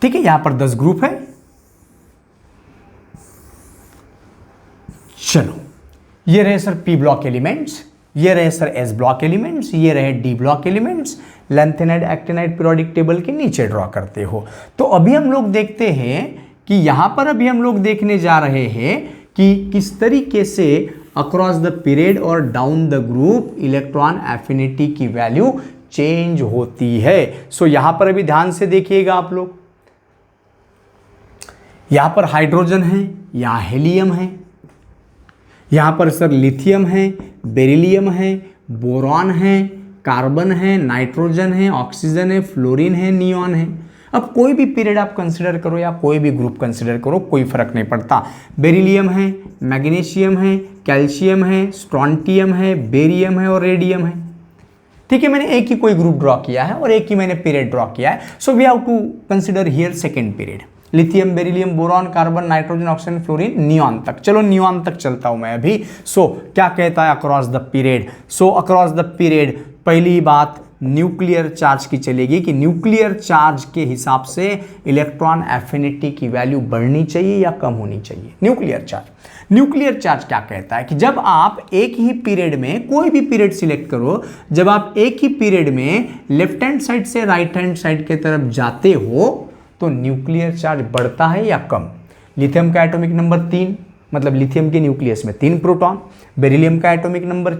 ठीक है, यहां पर 10 ग्रुप है चलो, ये रहे सर पी ब्लॉक एलिमेंट्स, ये रहे सर एस ब्लॉक एलिमेंट्स, ये रहे D block elements, lanthanide actinide periodic table के नीचे ड्रॉ करते हो। तो अभी हम लोग देखते हैं कि यहां पर अभी हम लोग देखने जा रहे हैं कि किस तरीके से अक्रॉस द पीरियड और down the group electron affinity की वैल्यू चेंज होती है। सो यहां पर अभी ध्यान से देखिएगा आप लोग, यहां पर हाइड्रोजन है, यहां हेलियम है, यहां पर सर लिथियम है, बेरिलियम है, बोरॉन है, कार्बन है, नाइट्रोजन है, ऑक्सीजन है, फ्लोरीन है, नियॉन है। अब कोई भी पीरियड आप कंसिडर करो या कोई भी ग्रुप कंसिडर करो, कोई फर्क नहीं पड़ता। बेरिलियम है, मैग्नीशियम है, कैल्शियम है, स्ट्रॉन्टियम है, बेरियम है और रेडियम है। ठीक है, मैंने एक ही कोई ग्रुप ड्रॉ किया है और एक ही मैंने पीरियड ड्रॉ किया है। So we have to consider here second period, lithium, beryllium, boron, carbon, nitrogen, oxygen, fluorine, neon तक। चलो नियॉन तक चलता हूं मैं अभी। सो क्या कहता है across the period? So across the period पहली बात न्यूक्लियर चार्ज की चलेगी कि न्यूक्लियर चार्ज के हिसाब से इलेक्ट्रॉन एफिनिटी की वैल्यू बढ़नी चाहिए या कम होनी चाहिए। न्यूक्लियर चार्ज क्या कहता है कि जब आप एक ही पीरियड में, कोई भी पीरियड सिलेक्ट करो, जब आप एक ही पीरियड में लेफ्ट हैंड साइड से राइट हैंड साइड की तरफ जाते हो तो न्यूक्लियर चार्ज बढ़ता है या कम। लिथियम का एटॉमिक नंबर 3, मतलब लिथियम के न्यूक्लियस में 3 प्रोटॉन, बेरिलियम का एटॉमिक नंबर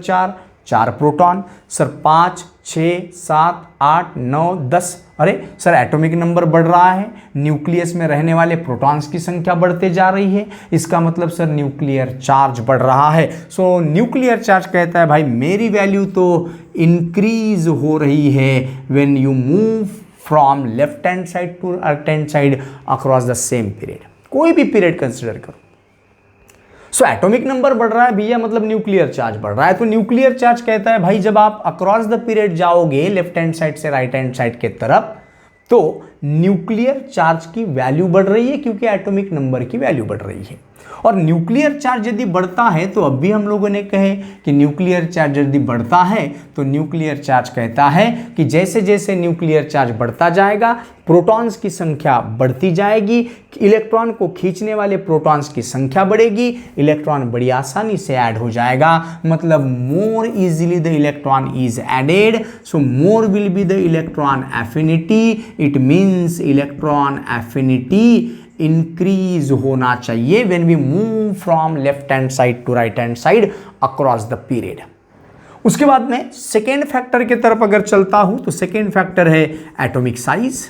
4 प्रोटॉन, सर 5, 6, 7, 8, 9, 10। अरे सर एटॉमिक नंबर बढ़ रहा है, न्यूक्लियस में रहने वाले प्रोटॉन्स की संख्या बढ़ते जा रही है, इसका मतलब सर न्यूक्लियर चार्ज बढ़ रहा है। सो न्यूक्लियर चार्ज कहता है भाई मेरी वैल्यू तो इंक्रीज हो रही है when you move from left hand side to right hand side across the same period. कोई भी पीरियड कंसिडर करो। सो एटॉमिक नंबर बढ़ रहा है भैया, मतलब न्यूक्लियर चार्ज बढ़ रहा है। तो न्यूक्लियर चार्ज कहता है भाई जब आप अक्रॉस द पीरियड जाओगे लेफ्ट हैंड साइड से राइट हैंड साइड के तरफ तो न्यूक्लियर चार्ज की वैल्यू बढ़ रही है क्योंकि एटॉमिक नंबर की वैल्यू बढ़ रही है। और न्यूक्लियर चार्ज यदि बढ़ता है तो अब भी हम लोगों ने कहे कि न्यूक्लियर चार्ज यदि बढ़ता है तो न्यूक्लियर चार्ज कहता है कि जैसे जैसे न्यूक्लियर चार्ज बढ़ता जाएगा प्रोटॉन्स की संख्या बढ़ती जाएगी, इलेक्ट्रॉन को खींचने वाले प्रोटॉन्स की संख्या बढ़ेगी, इलेक्ट्रॉन बड़ी आसानी से ऐड हो जाएगा, मतलब more easily the electron is added, so more will be the electron affinity, it means electron affinity increase होना चाहिए when we move from left hand side to right hand side across the period. उसके बाद में second factor की तरफ अगर चलता हूं तो सेकेंड फैक्टर है एटॉमिक साइज।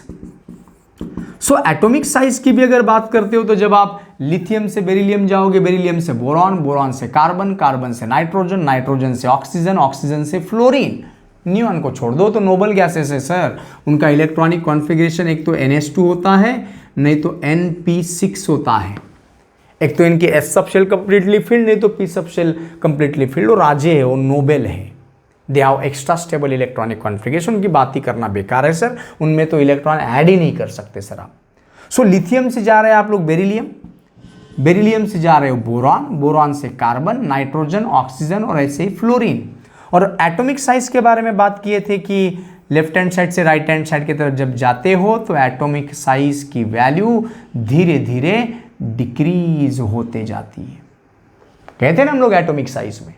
सो एटॉमिक साइज की भी अगर बात करते हो तो जब आप लिथियम से बेरिलियम जाओगे, बेरिलियम से बोरॉन, बोरॉन से कार्बन, कार्बन से नाइट्रोजन, नाइट्रोजन से ऑक्सीजन, ऑक्सीजन से फ्लोरीन, नियॉन को छोड़ दो तो नोबल गैसेस है सर, उनका इलेक्ट्रॉनिक कॉन्फ़िगरेशन एक तो NH2 होता है नहीं तो NP6 होता है, एक तो इनकी S सब शेल कंप्लीटली फिल्ड नहीं तो P सब शेल कंप्लीटली फिल्ड, और राजे है वो नोबेल है, they have extra stable electronic configuration, उनकी बात ही करना बेकार है सर, उनमें तो इलेक्ट्रॉन ऐड ही नहीं कर सकते सर आप। सो लिथियम से जा रहे हैं आप लोग बेरिलियम, बेरिलियम से जा रहे हो बोरॉन, बोरॉन से कार्बन, नाइट्रोजन, ऑक्सीजन और ऐसे ही फ्लोरीन। और एटॉमिक साइज के बारे में बात किए थे कि लेफ्ट हैंड साइड से राइट हैंड साइड की तरफ जब जाते हो तो एटॉमिक साइज की वैल्यू धीरे धीरे डिक्रीज होते जाती है, कहते हैं ना हम लोग एटॉमिक साइज में।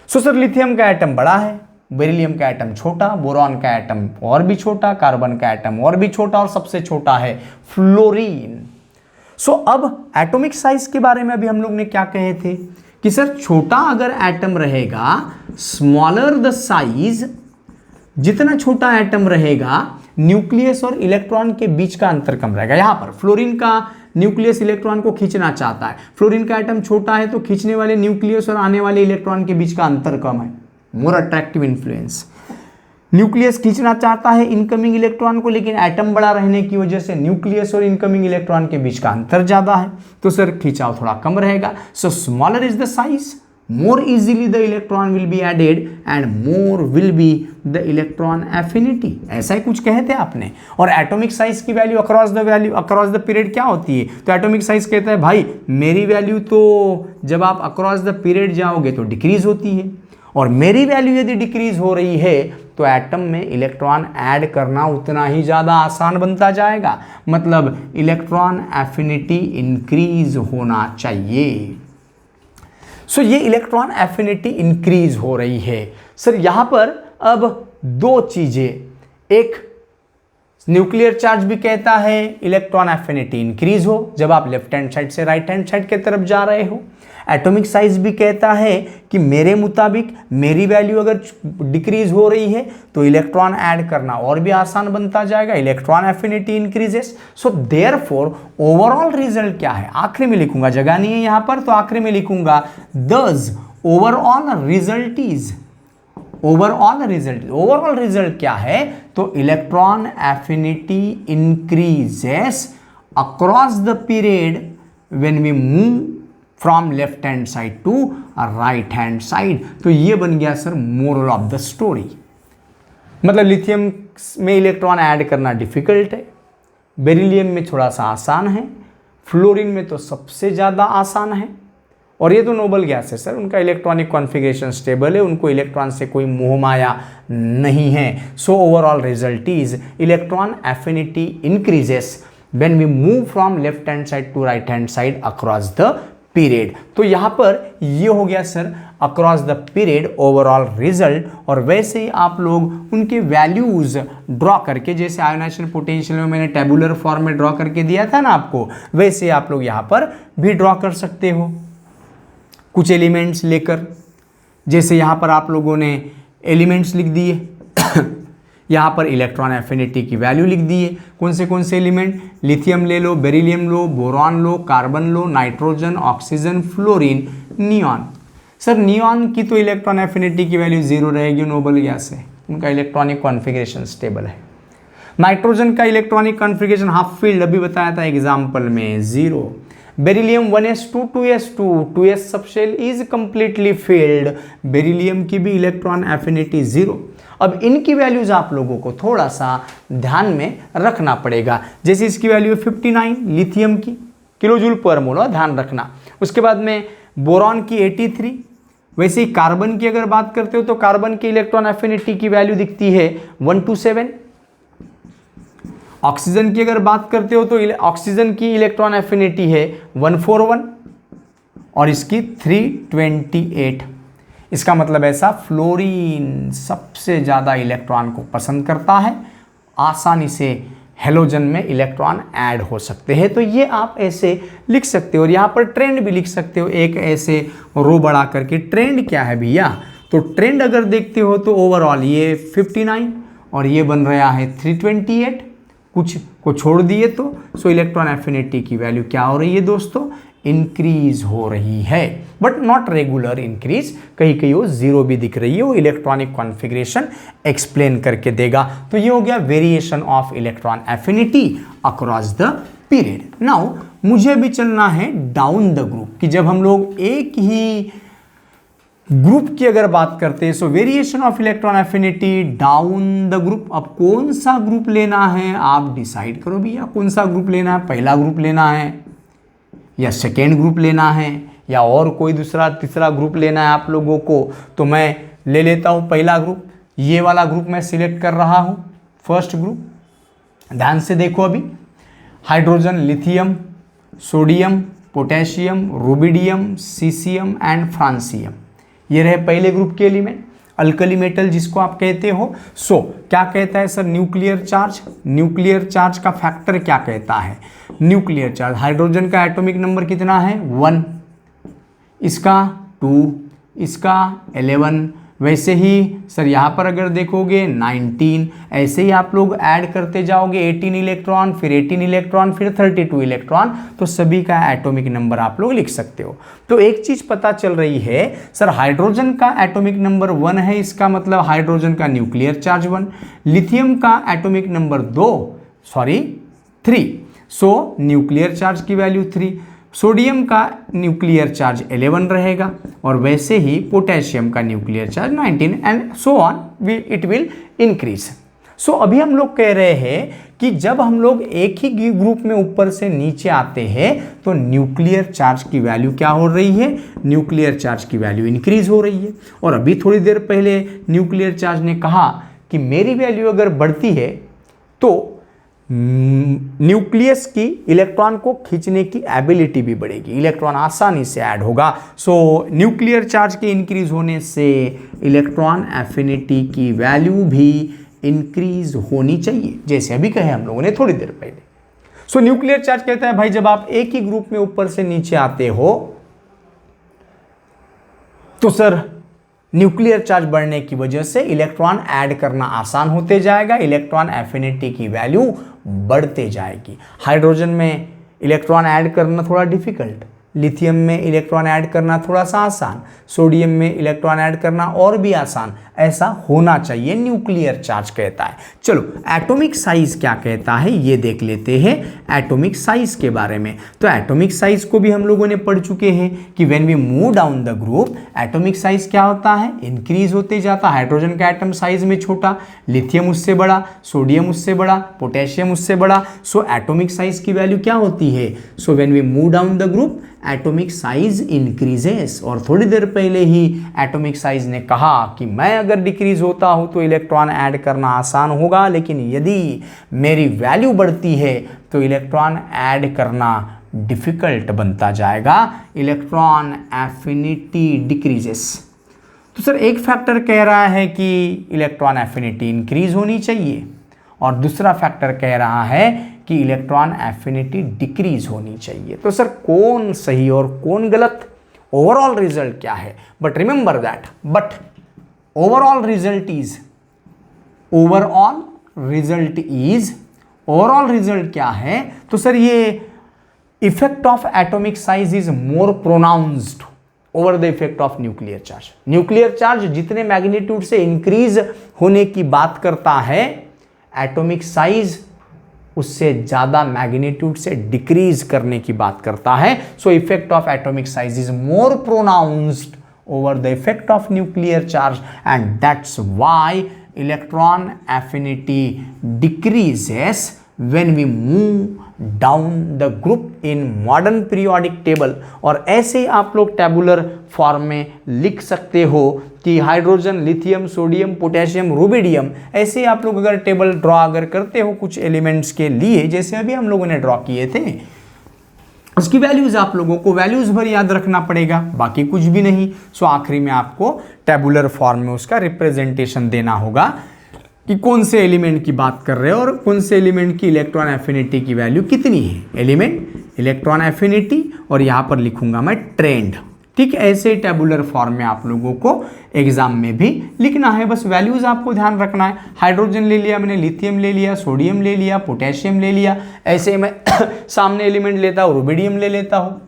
सो सर लिथियम का एटम बड़ा है, बेरिलियम का एटम छोटा, बोरॉन का एटम और भी छोटा, कार्बन का एटम और भी छोटा और सबसे छोटा है फ्लोरीन। सो अब एटॉमिक साइज के बारे में अभी हम लोग ने क्या कहे थे कि सर छोटा अगर एटम रहेगा, स्मॉलर द साइज, जितना छोटा एटम रहेगा न्यूक्लियस और इलेक्ट्रॉन के बीच का अंतर कम रहेगा। यहां पर फ्लोरीन का न्यूक्लियस इलेक्ट्रॉन को खींचना चाहता है, फ्लोरीन का एटम छोटा है तो खींचने वाले न्यूक्लियस और आने वाले इलेक्ट्रॉन के बीच का अंतर कम है, मोर अट्रैक्टिव इन्फ्लुएंस। न्यूक्लियस खींचना चाहता है इनकमिंग इलेक्ट्रॉन को, लेकिन एटम बड़ा रहने की वजह से न्यूक्लियस और इनकमिंग इलेक्ट्रॉन के बीच का अंतर ज्यादा है तो सर खिंचाव थोड़ा कम रहेगा। So smaller is the size, more easily the electron will be added and more will be the electron affinity, ऐसा ही कुछ कहे थे आपने। और एटॉमिक साइज की वैल्यू अक्रॉस द पीरियड क्या होती है, तो एटॉमिक साइज कहता है भाई मेरी वैल्यू तो जब आप अक्रॉस द पीरियड जाओगे तो डिक्रीज होती है, और मेरी वैल्यू यदि डिक्रीज हो रही है तो एटम में इलेक्ट्रॉन ऐड करना उतना ही ज़्यादा आसान बनता जाएगा, मतलब इलेक्ट्रॉन एफिनिटी इंक्रीज होना चाहिए। सो ये इलेक्ट्रॉन एफिनिटी इंक्रीज हो रही है। सर यहां पर अब दो चीजें, एक न्यूक्लियर चार्ज भी कहता है इलेक्ट्रॉन एफिनिटी इंक्रीज हो जब आप लेफ्ट हैंड साइड से राइट हैंड साइड की तरफ जा रहे हो। एटॉमिक साइज भी कहता है कि मेरे मुताबिक मेरी वैल्यू अगर डिक्रीज हो रही है तो इलेक्ट्रॉन ऐड करना और भी आसान बनता जाएगा, electron affinity increases. So therefore overall result क्या है, आखिरी में लिखूंगा, जगह नहीं है यहां पर तो आखिरी में लिखूंगा दस ओवरऑल रिजल्ट क्या है, तो electron affinity increases across the period when we move from left hand side to right hand side. तो ये बन गया sir moral of the story. मतलब लिथियम में इलेक्ट्रॉन ऐड करना डिफिकल्ट है, बेरिलियम में थोड़ा सा आसान है, फ्लोरीन में तो सबसे ज़्यादा आसान है, और ये तो नोबल गैस है सर, उनका इलेक्ट्रॉनिक कॉन्फ़िगरेशन स्टेबल है, उनको इलेक्ट्रॉन से कोई मोह माया नहीं है। So overall result is electron affinity increases when we move from left hand side to right hand side across the period. तो यहां पर ये हो गया sir across the period overall result. और वैसे ही आप लोग उनके वैल्यूज ड्रॉ करके, जैसे आयोनाइजेशन पोटेंशियल में मैंने टेबुलर फॉर्म में ड्रॉ करके दिया था ना आपको, वैसे आप लोग यहां पर भी ड्रॉ कर सकते हो कुछ एलिमेंट्स लेकर। जैसे यहां पर आप लोगों ने एलिमेंट्स लिख दिए यहाँ पर इलेक्ट्रॉन एफिनिटी की वैल्यू लिख दी है। कौन से एलिमेंट, लिथियम ले लो, बेरिलियम लो, बोरॉन लो, कार्बन लो, nitrogen, oxygen, fluorine, neon. Sir neon की तो इलेक्ट्रॉन एफिनिटी की वैल्यू 0 रहेगी, नोबल गैस है, उनका इलेक्ट्रॉनिक कॉन्फ़िगरेशन स्टेबल है। नाइट्रोजन का इलेक्ट्रॉनिक कॉन्फ़िगरेशन हाफ फील्ड अभी बताया था एग्जाम्पल में 0। Beryllium 1s2 2s2 2s subshell is completely field, beryllium की भी इलेक्ट्रॉन एफिनिटी 0। अब इनकी वैल्यूज आप लोगों को थोड़ा सा ध्यान में रखना पड़ेगा। जैसे इसकी वैल्यू है 59 लिथियम की किलोजूल पर मोल, ध्यान रखना। उसके बाद में बोरॉन की 83। वैसे ही कार्बन की अगर बात करते हो तो कार्बन की इलेक्ट्रॉन एफिनिटी की वैल्यू दिखती है 127। ऑक्सीजन की अगर बात करते हो तो ऑक्सीजन की इलेक्ट्रॉन एफिनिटी है 141 और इसकी 328। इसका मतलब ऐसा फ्लोरीन सबसे ज़्यादा इलेक्ट्रॉन को पसंद करता है, आसानी से हेलोजन में इलेक्ट्रॉन ऐड हो सकते हैं। तो ये आप ऐसे लिख सकते हो और यहाँ पर ट्रेंड भी लिख सकते हो, एक ऐसे रो बढ़ा करके। ट्रेंड क्या है भैया, तो ट्रेंड अगर देखते हो तो ओवरऑल ये 59 और ये बन रहा है 328, कुछ को छोड़ दिए तो सो इलेक्ट्रॉन एफिनिटी की वैल्यू क्या हो रही है दोस्तों, इंक्रीज हो रही है, बट नॉट रेगुलर इंक्रीज, कहीं कहीं वो 0 भी दिख रही है, वो इलेक्ट्रॉनिक कॉन्फ़िगरेशन एक्सप्लेन करके देगा। तो ये हो गया variation of electron affinity across the period. Now मुझे भी चलना है डाउन द ग्रुप, कि जब हम लोग एक ही ग्रुप की अगर बात करते हैं, सो variation of electron affinity down the group. अब कौन सा ग्रुप लेना है आप डिसाइड करो भैया, कौन सा ग्रुप लेना है, पहला ग्रुप लेना है या सेकेंड ग्रुप लेना है या और कोई दूसरा तीसरा ग्रुप लेना है आप लोगों को। तो मैं ले लेता हूँ पहला ग्रुप, ये वाला ग्रुप मैं सिलेक्ट कर रहा हूँ, फर्स्ट ग्रुप। ध्यान से देखो, अभी hydrogen, lithium, sodium, potassium, rubidium, caesium and francium, ये रहे पहले ग्रुप के एलिमेंट, अल्कली मेटल जिसको आप कहते हो। सो क्या कहता है sir, nuclear charge, nuclear charge का फैक्टर क्या कहता है, न्यूक्लियर चार्ज, हाइड्रोजन का एटॉमिक नंबर कितना है 1, इसका 2, इसका 11, वैसे ही सर यहाँ पर अगर देखोगे 19, ऐसे ही आप लोग ऐड करते जाओगे 18 इलेक्ट्रॉन, फिर 18 इलेक्ट्रॉन, फिर 32 इलेक्ट्रॉन, तो सभी का एटॉमिक नंबर आप लोग लिख सकते हो। तो एक चीज़ पता चल रही है सर, हाइड्रोजन का एटॉमिक नंबर 1 है, इसका मतलब हाइड्रोजन का न्यूक्लियर चार्ज 1, लिथियम का atomic number 3, so nuclear charge की वैल्यू 3, सोडियम का न्यूक्लियर चार्ज 11 रहेगा और वैसे ही पोटेशियम का nuclear charge 19 and so on it will increase. So अभी हम लोग कह रहे हैं कि जब हम लोग एक ही ग्रुप में ऊपर से नीचे आते हैं तो न्यूक्लियर चार्ज की वैल्यू क्या हो रही है, न्यूक्लियर चार्ज की वैल्यू इंक्रीज हो रही है। और अभी थोड़ी देर पहले न्यूक्लियर चार्ज ने कहा कि मेरी वैल्यू अगर बढ़ती है तो न्यूक्लियस की इलेक्ट्रॉन को खींचने की एबिलिटी भी बढ़ेगी, इलेक्ट्रॉन आसानी से ऐड होगा। सो न्यूक्लियर चार्ज के इंक्रीज होने से इलेक्ट्रॉन एफिनिटी की वैल्यू भी इंक्रीज होनी चाहिए, जैसे अभी कहे हम लोगों ने थोड़ी देर पहले। सो न्यूक्लियर चार्ज कहता है भाई जब आप एक ही ग्रुप में ऊपर से नीचे आते हो तो सर न्यूक्लियर चार्ज बढ़ने की वजह से इलेक्ट्रॉन ऐड करना आसान होते जाएगा, इलेक्ट्रॉन एफिनिटी की वैल्यू बढ़ते जाएगी। हाइड्रोजन में इलेक्ट्रॉन ऐड करना थोड़ा डिफिकल्ट, लिथियम में इलेक्ट्रॉन ऐड करना थोड़ा सा आसान, सोडियम में इलेक्ट्रॉन ऐड करना और भी आसान, ऐसा होना चाहिए न्यूक्लियर चार्ज कहता है। चलो एटॉमिक साइज क्या कहता है ये देख लेते हैं एटॉमिक साइज के बारे में। तो एटॉमिक साइज को भी हम लोगों ने पढ़ चुके हैं कि when we move down the group atomic size क्या होता है, इंक्रीज होते जाता। हाइड्रोजन का एटम साइज में छोटा, लिथियम उससे बड़ा, सोडियम उससे बड़ा, पोटेशियम उससे बड़ा। सो एटॉमिक साइज की वैल्यू क्या होती है, so when we move down the group atomic size increases. और थोड़ी देर पहले ही एटॉमिक साइज ने कहा कि मैं अगर डिक्रीज होता हूं तो इलेक्ट्रॉन ऐड करना आसान होगा, लेकिन यदि मेरी वैल्यू बढ़ती है तो इलेक्ट्रॉन ऐड करना डिफिकल्ट बनता जाएगा, इलेक्ट्रॉन एफिनिटी डिक्रीजेस। तो सर एक फैक्टर कह रहा है कि इलेक्ट्रॉन एफिनिटी इंक्रीज होनी चाहिए और दूसरा फैक्टर कह रहा है कि इलेक्ट्रॉन एफिनिटी डिक्रीज होनी चाहिए। तो सर कौन सही और कौन गलत, ओवरऑल रिजल्ट क्या है? But remember that, but overall result क्या है? तो सर ये effect of atomic size is more pronounced over the effect of nuclear charge. Nuclear charge जितने मैग्नीट्यूड से इंक्रीज होने की बात करता है, एटॉमिक साइज उससे ज्यादा मैग्नीट्यूड से डिक्रीज करने की बात करता है। So effect of atomic size is more pronounced over the effect of nuclear charge, and that's why electron affinity decreases when we move down the group in modern periodic table। और ऐसे आप लोग tabular form में लिख सकते हो कि hydrogen, lithium, sodium, potassium, rubidium, ऐसे आप लोग अगर टेबल ड्रॉ अगर करते हो कुछ एलिमेंट्स के लिए, जैसे अभी हम लोगों ने ड्रॉ किए थे, उसकी वैल्यूज आप लोगों को वैल्यूज भर याद रखना पड़ेगा, बाकी कुछ भी नहीं। सो आखिरी में आपको टेबुलर फॉर्म में उसका रिप्रेजेंटेशन देना होगा कि कौन से एलिमेंट की बात कर रहे हो और कौन से एलिमेंट की इलेक्ट्रॉन एफिनिटी की वैल्यू कितनी है। एलिमेंट, इलेक्ट्रॉन एफिनिटी, और यहां पर लिखूंगा मैं ट्रेंड। ठीक है, ऐसे टेबुलर फॉर्म में आप लोगों को एग्जाम में भी लिखना है, बस वैल्यूज आपको ध्यान रखना है। हाइड्रोजन ले लिया मैंने, लिथियम ले लिया, सोडियम ले लिया, पोटेशियम ले लिया, ऐसे मैं सामने एलिमेंट लेता हूँ, रुबिडियम ले लेता हूँ।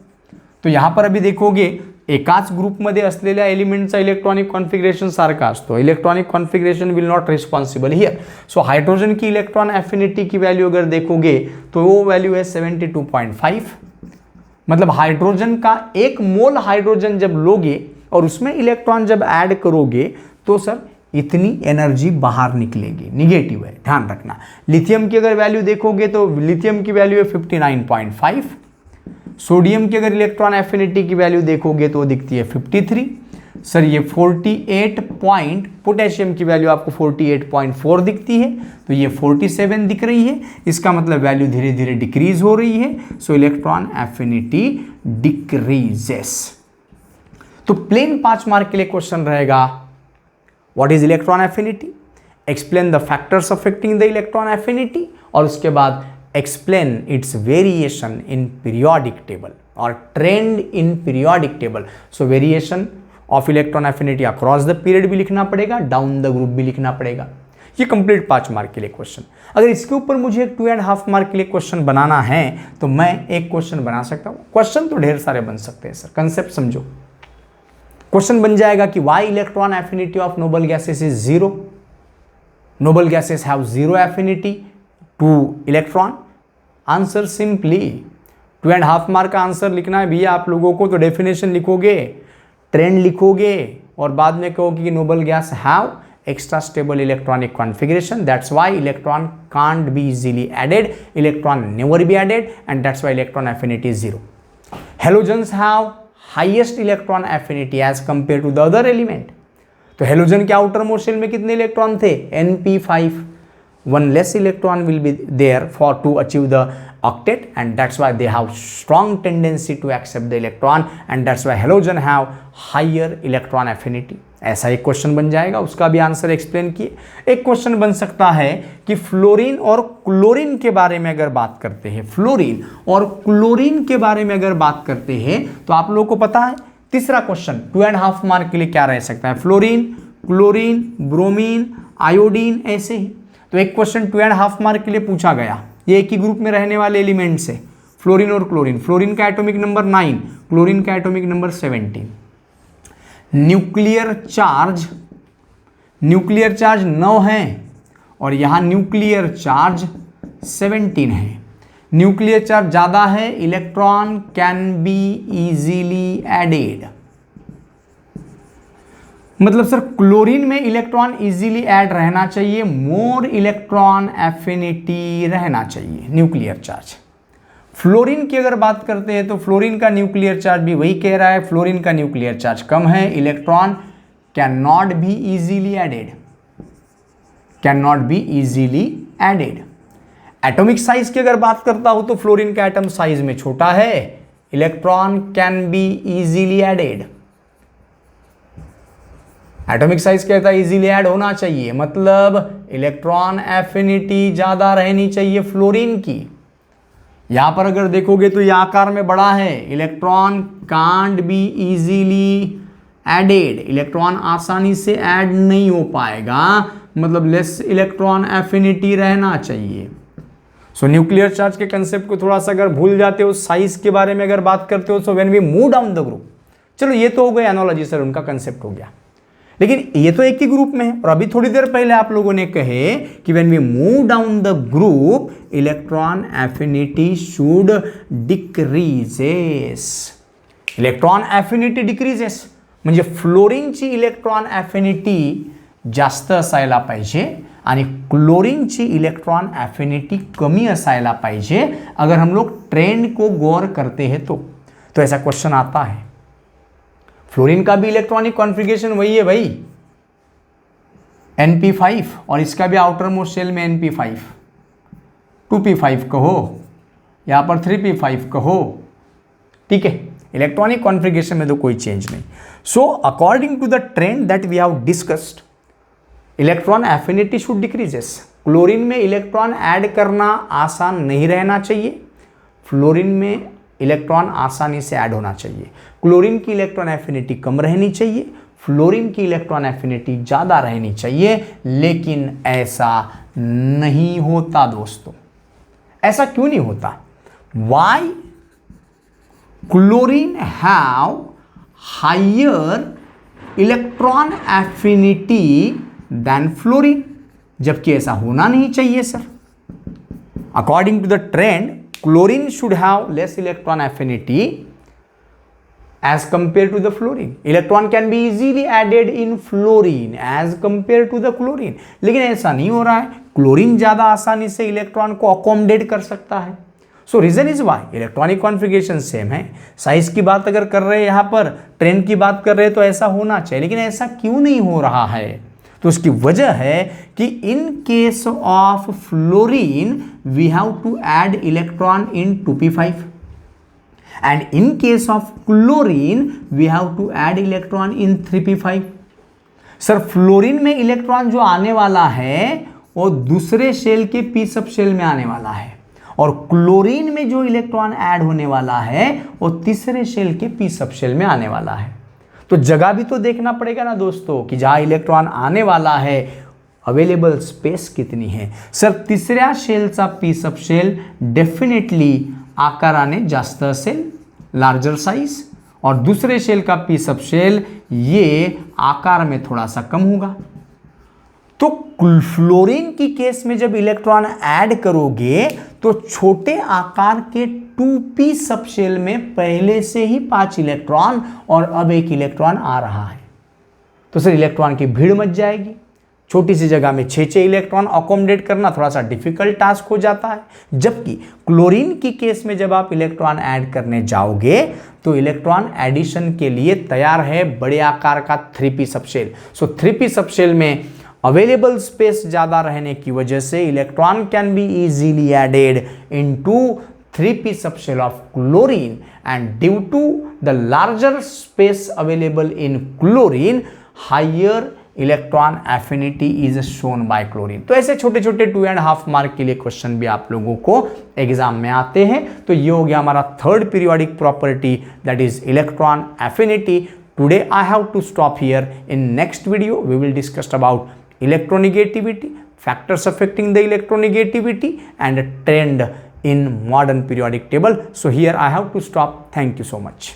तो यहाँ पर अभी देखोगे एकाच ग्रुपमध्ये असलेल्या एलिमेंटचा इलेक्ट्रॉनिक कॉन्फिगरेशन सारखा असतो, electronic configuration will not responsible here. So hydrogen की इलेक्ट्रॉन एफिनिटी की वैल्यू अगर देखोगे तो वो वैल्यू है 72.5। मतलब हाइड्रोजन का एक मोल हाइड्रोजन जब लोगे और उसमें इलेक्ट्रॉन जब ऐड करोगे तो सर इतनी एनर्जी बाहर निकलेगी, निगेटिव है, ध्यान रखना। लिथियम की अगर वैल्यू देखोगे तो लिथियम की वैल्यू है 59.5। सोडियम की अगर इलेक्ट्रॉन एफिनिटी की वैल्यू देखोगे तो दिखती है 53। सर ये 48 पॉइंट, पोटेशियम की वैल्यू आपको 48.4 दिखती है, तो ये 47 दिख रही है, इसका मतलब वैल्यू धीरे धीरे डिक्रीज हो रही है। So electron affinity decreases. तो प्लेन 5 मार्क के लिए क्वेश्चन रहेगा, what is electron affinity, explain the factors affecting the electron affinity, और उसके बाद explain its variation in periodic table और trend in periodic table. So variation of electron affinity across the period भी लिखना पड़ेगा, डाउन द ग्रुप भी लिखना पड़ेगा। ये कंप्लीट 5 मार्क के लिए क्वेश्चन। अगर इसके ऊपर मुझे 2.5 मार्क के लिए क्वेश्चन बनाना है तो मैं एक क्वेश्चन बना सकता हूं। क्वेश्चन तो ढेर सारे बन सकते हैं सर, कंसेप्ट समझो। क्वेश्चन बन जाएगा कि why electron affinity of noble gases is 0। Noble gases have 0 affinity to electron. Answer simply 2.5 mark का आंसर लिखना है भैया आप लोगों को, तो डेफिनेशन लिखोगे, ट्रेंड लिखोगे और बाद में कहोगे कि noble guys have extra stable electronic configuration, that's why electron can't be easily added, electron never be added, and that's why electron affinity is 0. Halogens have highest electron affinity as compared to the other element. तो halogen के outer most shell में कितने electron थे, np5, one less electron will be there for to achieve the octet, and that's why they have strong tendency to accept the electron, and that's why halogen have higher electron affinity. ऐसा एक question बन जाएगा, उसका भी answer explain किए. एक question बन सकता है कि फ्लोरीन और क्लोरीन के बारे में अगर बात करते हैं, फ्लोरीन और क्लोरीन के बारे में अगर बात करते हैं तो आप लोगों को पता है तीसरा क्वेश्चन 2.5 मार्क के लिए क्या रह सकता है, फ्लोरीन, क्लोरीन, ब्रोमीन, आयोडीन, ऐसे ही. तो एक क्वेश्चन 2.5 मार्क के लिए पूछा गया, ये एक ही ग्रुप में रहने वाले एलिमेंट्स है, फ्लोरीन और क्लोरीन. फ्लोरीन का एटॉमिक नंबर 9, क्लोरीन का एटॉमिक नंबर 17. न्यूक्लियर चार्ज 9 है और यहां न्यूक्लियर चार्ज 17 है. न्यूक्लियर चार्ज ज्यादा है, electron can be easily added. मतलब सर क्लोरीन में इलेक्ट्रॉन इजीली ऐड रहना चाहिए, मोर इलेक्ट्रॉन एफिनिटी रहना चाहिए न्यूक्लियर चार्ज. फ्लोरीन की अगर बात करते हैं तो फ्लोरीन का न्यूक्लियर चार्ज भी वही कह रहा है, फ्लोरीन का न्यूक्लियर चार्ज कम है, electron can not be easily added, can not be easily added. Atomic size की अगर बात करता हूं तो फ्लोरीन का एटम साइज में छोटा है, electron can be easily added. Atomic size कहता है इजीली ऐड होना चाहिए, मतलब इलेक्ट्रॉन एफिनिटी ज्यादा रहनी चाहिए फ्लोरीन की. यहां पर अगर देखोगे तो यह आकार में बड़ा है, electron can't be easily added, electron आसानी से ऐड नहीं हो पाएगा, मतलब लेस इलेक्ट्रॉन एफिनिटी रहना चाहिए. सो न्यूक्लियर चार्ज के कंसेप्ट को थोड़ा सा अगर भूल जाते हो, साइज के बारे में अगर बात करते हो, so when we move down the group, चलो ये तो हो गया एनालॉजी सर, उनका कंसेप्ट हो गया, लेकिन ये तो एक ही ग्रुप में है. और अभी थोड़ी देर पहले आप लोगों ने कहे कि when we move down the group electron affinity should decreases. Electron affinity decreases म्हणजे फ्लोरीनची इलेक्ट्रॉन एफिनिटी जास्त असायला पाहिजे आणि क्लोरीनची इलेक्ट्रॉन एफिनिटी कमी असायला पाहिजे अगर हम लोग ट्रेंड को गौर करते हैं तो ऐसा क्वेश्चन आता है. फ्लोरीन का भी इलेक्ट्रॉनिक कॉन्फ़िगरेशन वही है भाई, Np5, और इसका भी आउटर मोस्ट शेल में Np5, 2p5 कहो, यहां पर 3p5 कहो, ठीक है. इलेक्ट्रॉनिक कॉन्फ़िगरेशन में तो कोई चेंज नहीं. So according to the trend that we have discussed, electron affinity should decreases. Chlorine में इलेक्ट्रॉन ऐड करना आसान नहीं रहना चाहिए, फ्लोरीन में इलेक्ट्रॉन आसानी से ऐड होना चाहिए. क्लोरीन की इलेक्ट्रॉन एफिनिटी कम रहनी चाहिए, फ्लोरीन की इलेक्ट्रॉन एफिनिटी ज़्यादा रहनी चाहिए, लेकिन ऐसा नहीं होता दोस्तों. ऐसा क्यों नहीं होता? Why chlorine have higher electron affinity than fluorine, जबकि ऐसा होना नहीं चाहिए sir. According to the trend chlorine should have less electron affinity as compared to the fluorine. Electron can be easily added in fluorine as compared to the chlorine. लेकिन ऐसा नहीं हो रहा है, क्लोरीन ज्यादा आसानी से इलेक्ट्रॉन को अकोमोडेट कर सकता है. So reason is why electronic configuration same है. साइज की बात अगर कर रहे हैं, यहां पर ट्रेंड की बात कर रहे हैं, तो ऐसा होना चाहिए, लेकिन ऐसा क्यों नहीं हो रहा है? तो उसकी वजह है कि in case of fluorine we have to add electron in 2p5 and in case of chlorine we have to add electron in 3p5. Sir fluorine में इलेक्ट्रॉन जो आने वाला है वो दूसरे शेल के p सब शेल में आने वाला है, और क्लोरीन में जो इलेक्ट्रॉन ऐड होने वाला है वो तीसरे शेल के p सब शेल में आने वाला है. तो जगह भी तो देखना पड़ेगा ना दोस्तों कि जहां इलेक्ट्रॉन आने वाला है अवेलेबल स्पेस कितनी है. सर तिसऱ्या शेलचा पी सब शेल डेफिनेटली आकाराने जास्त असेल, लार्जर साइज, और दूसरे शेल का पी सब शेल ये आकार में थोड़ा सा कम होगा. तो फ्लोरीन की केस में जब इलेक्ट्रॉन ऐड करोगे तो छोटे आकार के 2p सब शेल में पहले से ही 5 इलेक्ट्रॉन और अब 1 इलेक्ट्रॉन आ रहा है, तो सर इलेक्ट्रॉन की भीड़ मच जाएगी. छोटी सी जगह में 6 इलेक्ट्रॉन अकोमोडेट करना थोड़ा सा डिफिकल्ट टास्क हो जाता है. जबकि क्लोरीन की केस में जब आप इलेक्ट्रॉन ऐड करने जाओगे तो इलेक्ट्रॉन एडिशन के लिए तैयार है बड़े आकार का 3p सब शेल. सो 3p सब शेल में अवेलेबल स्पेस ज़्यादा रहने की वजह से electron can be easily added into 3p subshell of chlorine, and due to the larger space available in chlorine, higher electron affinity is shown by chlorine. तो ऐसे छोटे छोटे 2.5 मार्क के लिए क्वेश्चन भी आप लोगों को एग्जाम में आते हैं। तो ये हो गया हमारा third periodic property, that is electron affinity. Today I have to stop here. In next video we will discuss about electronegativity, factors affecting the electronegativity, and a trend in modern periodic table. So here I have to stop. Thank you so much.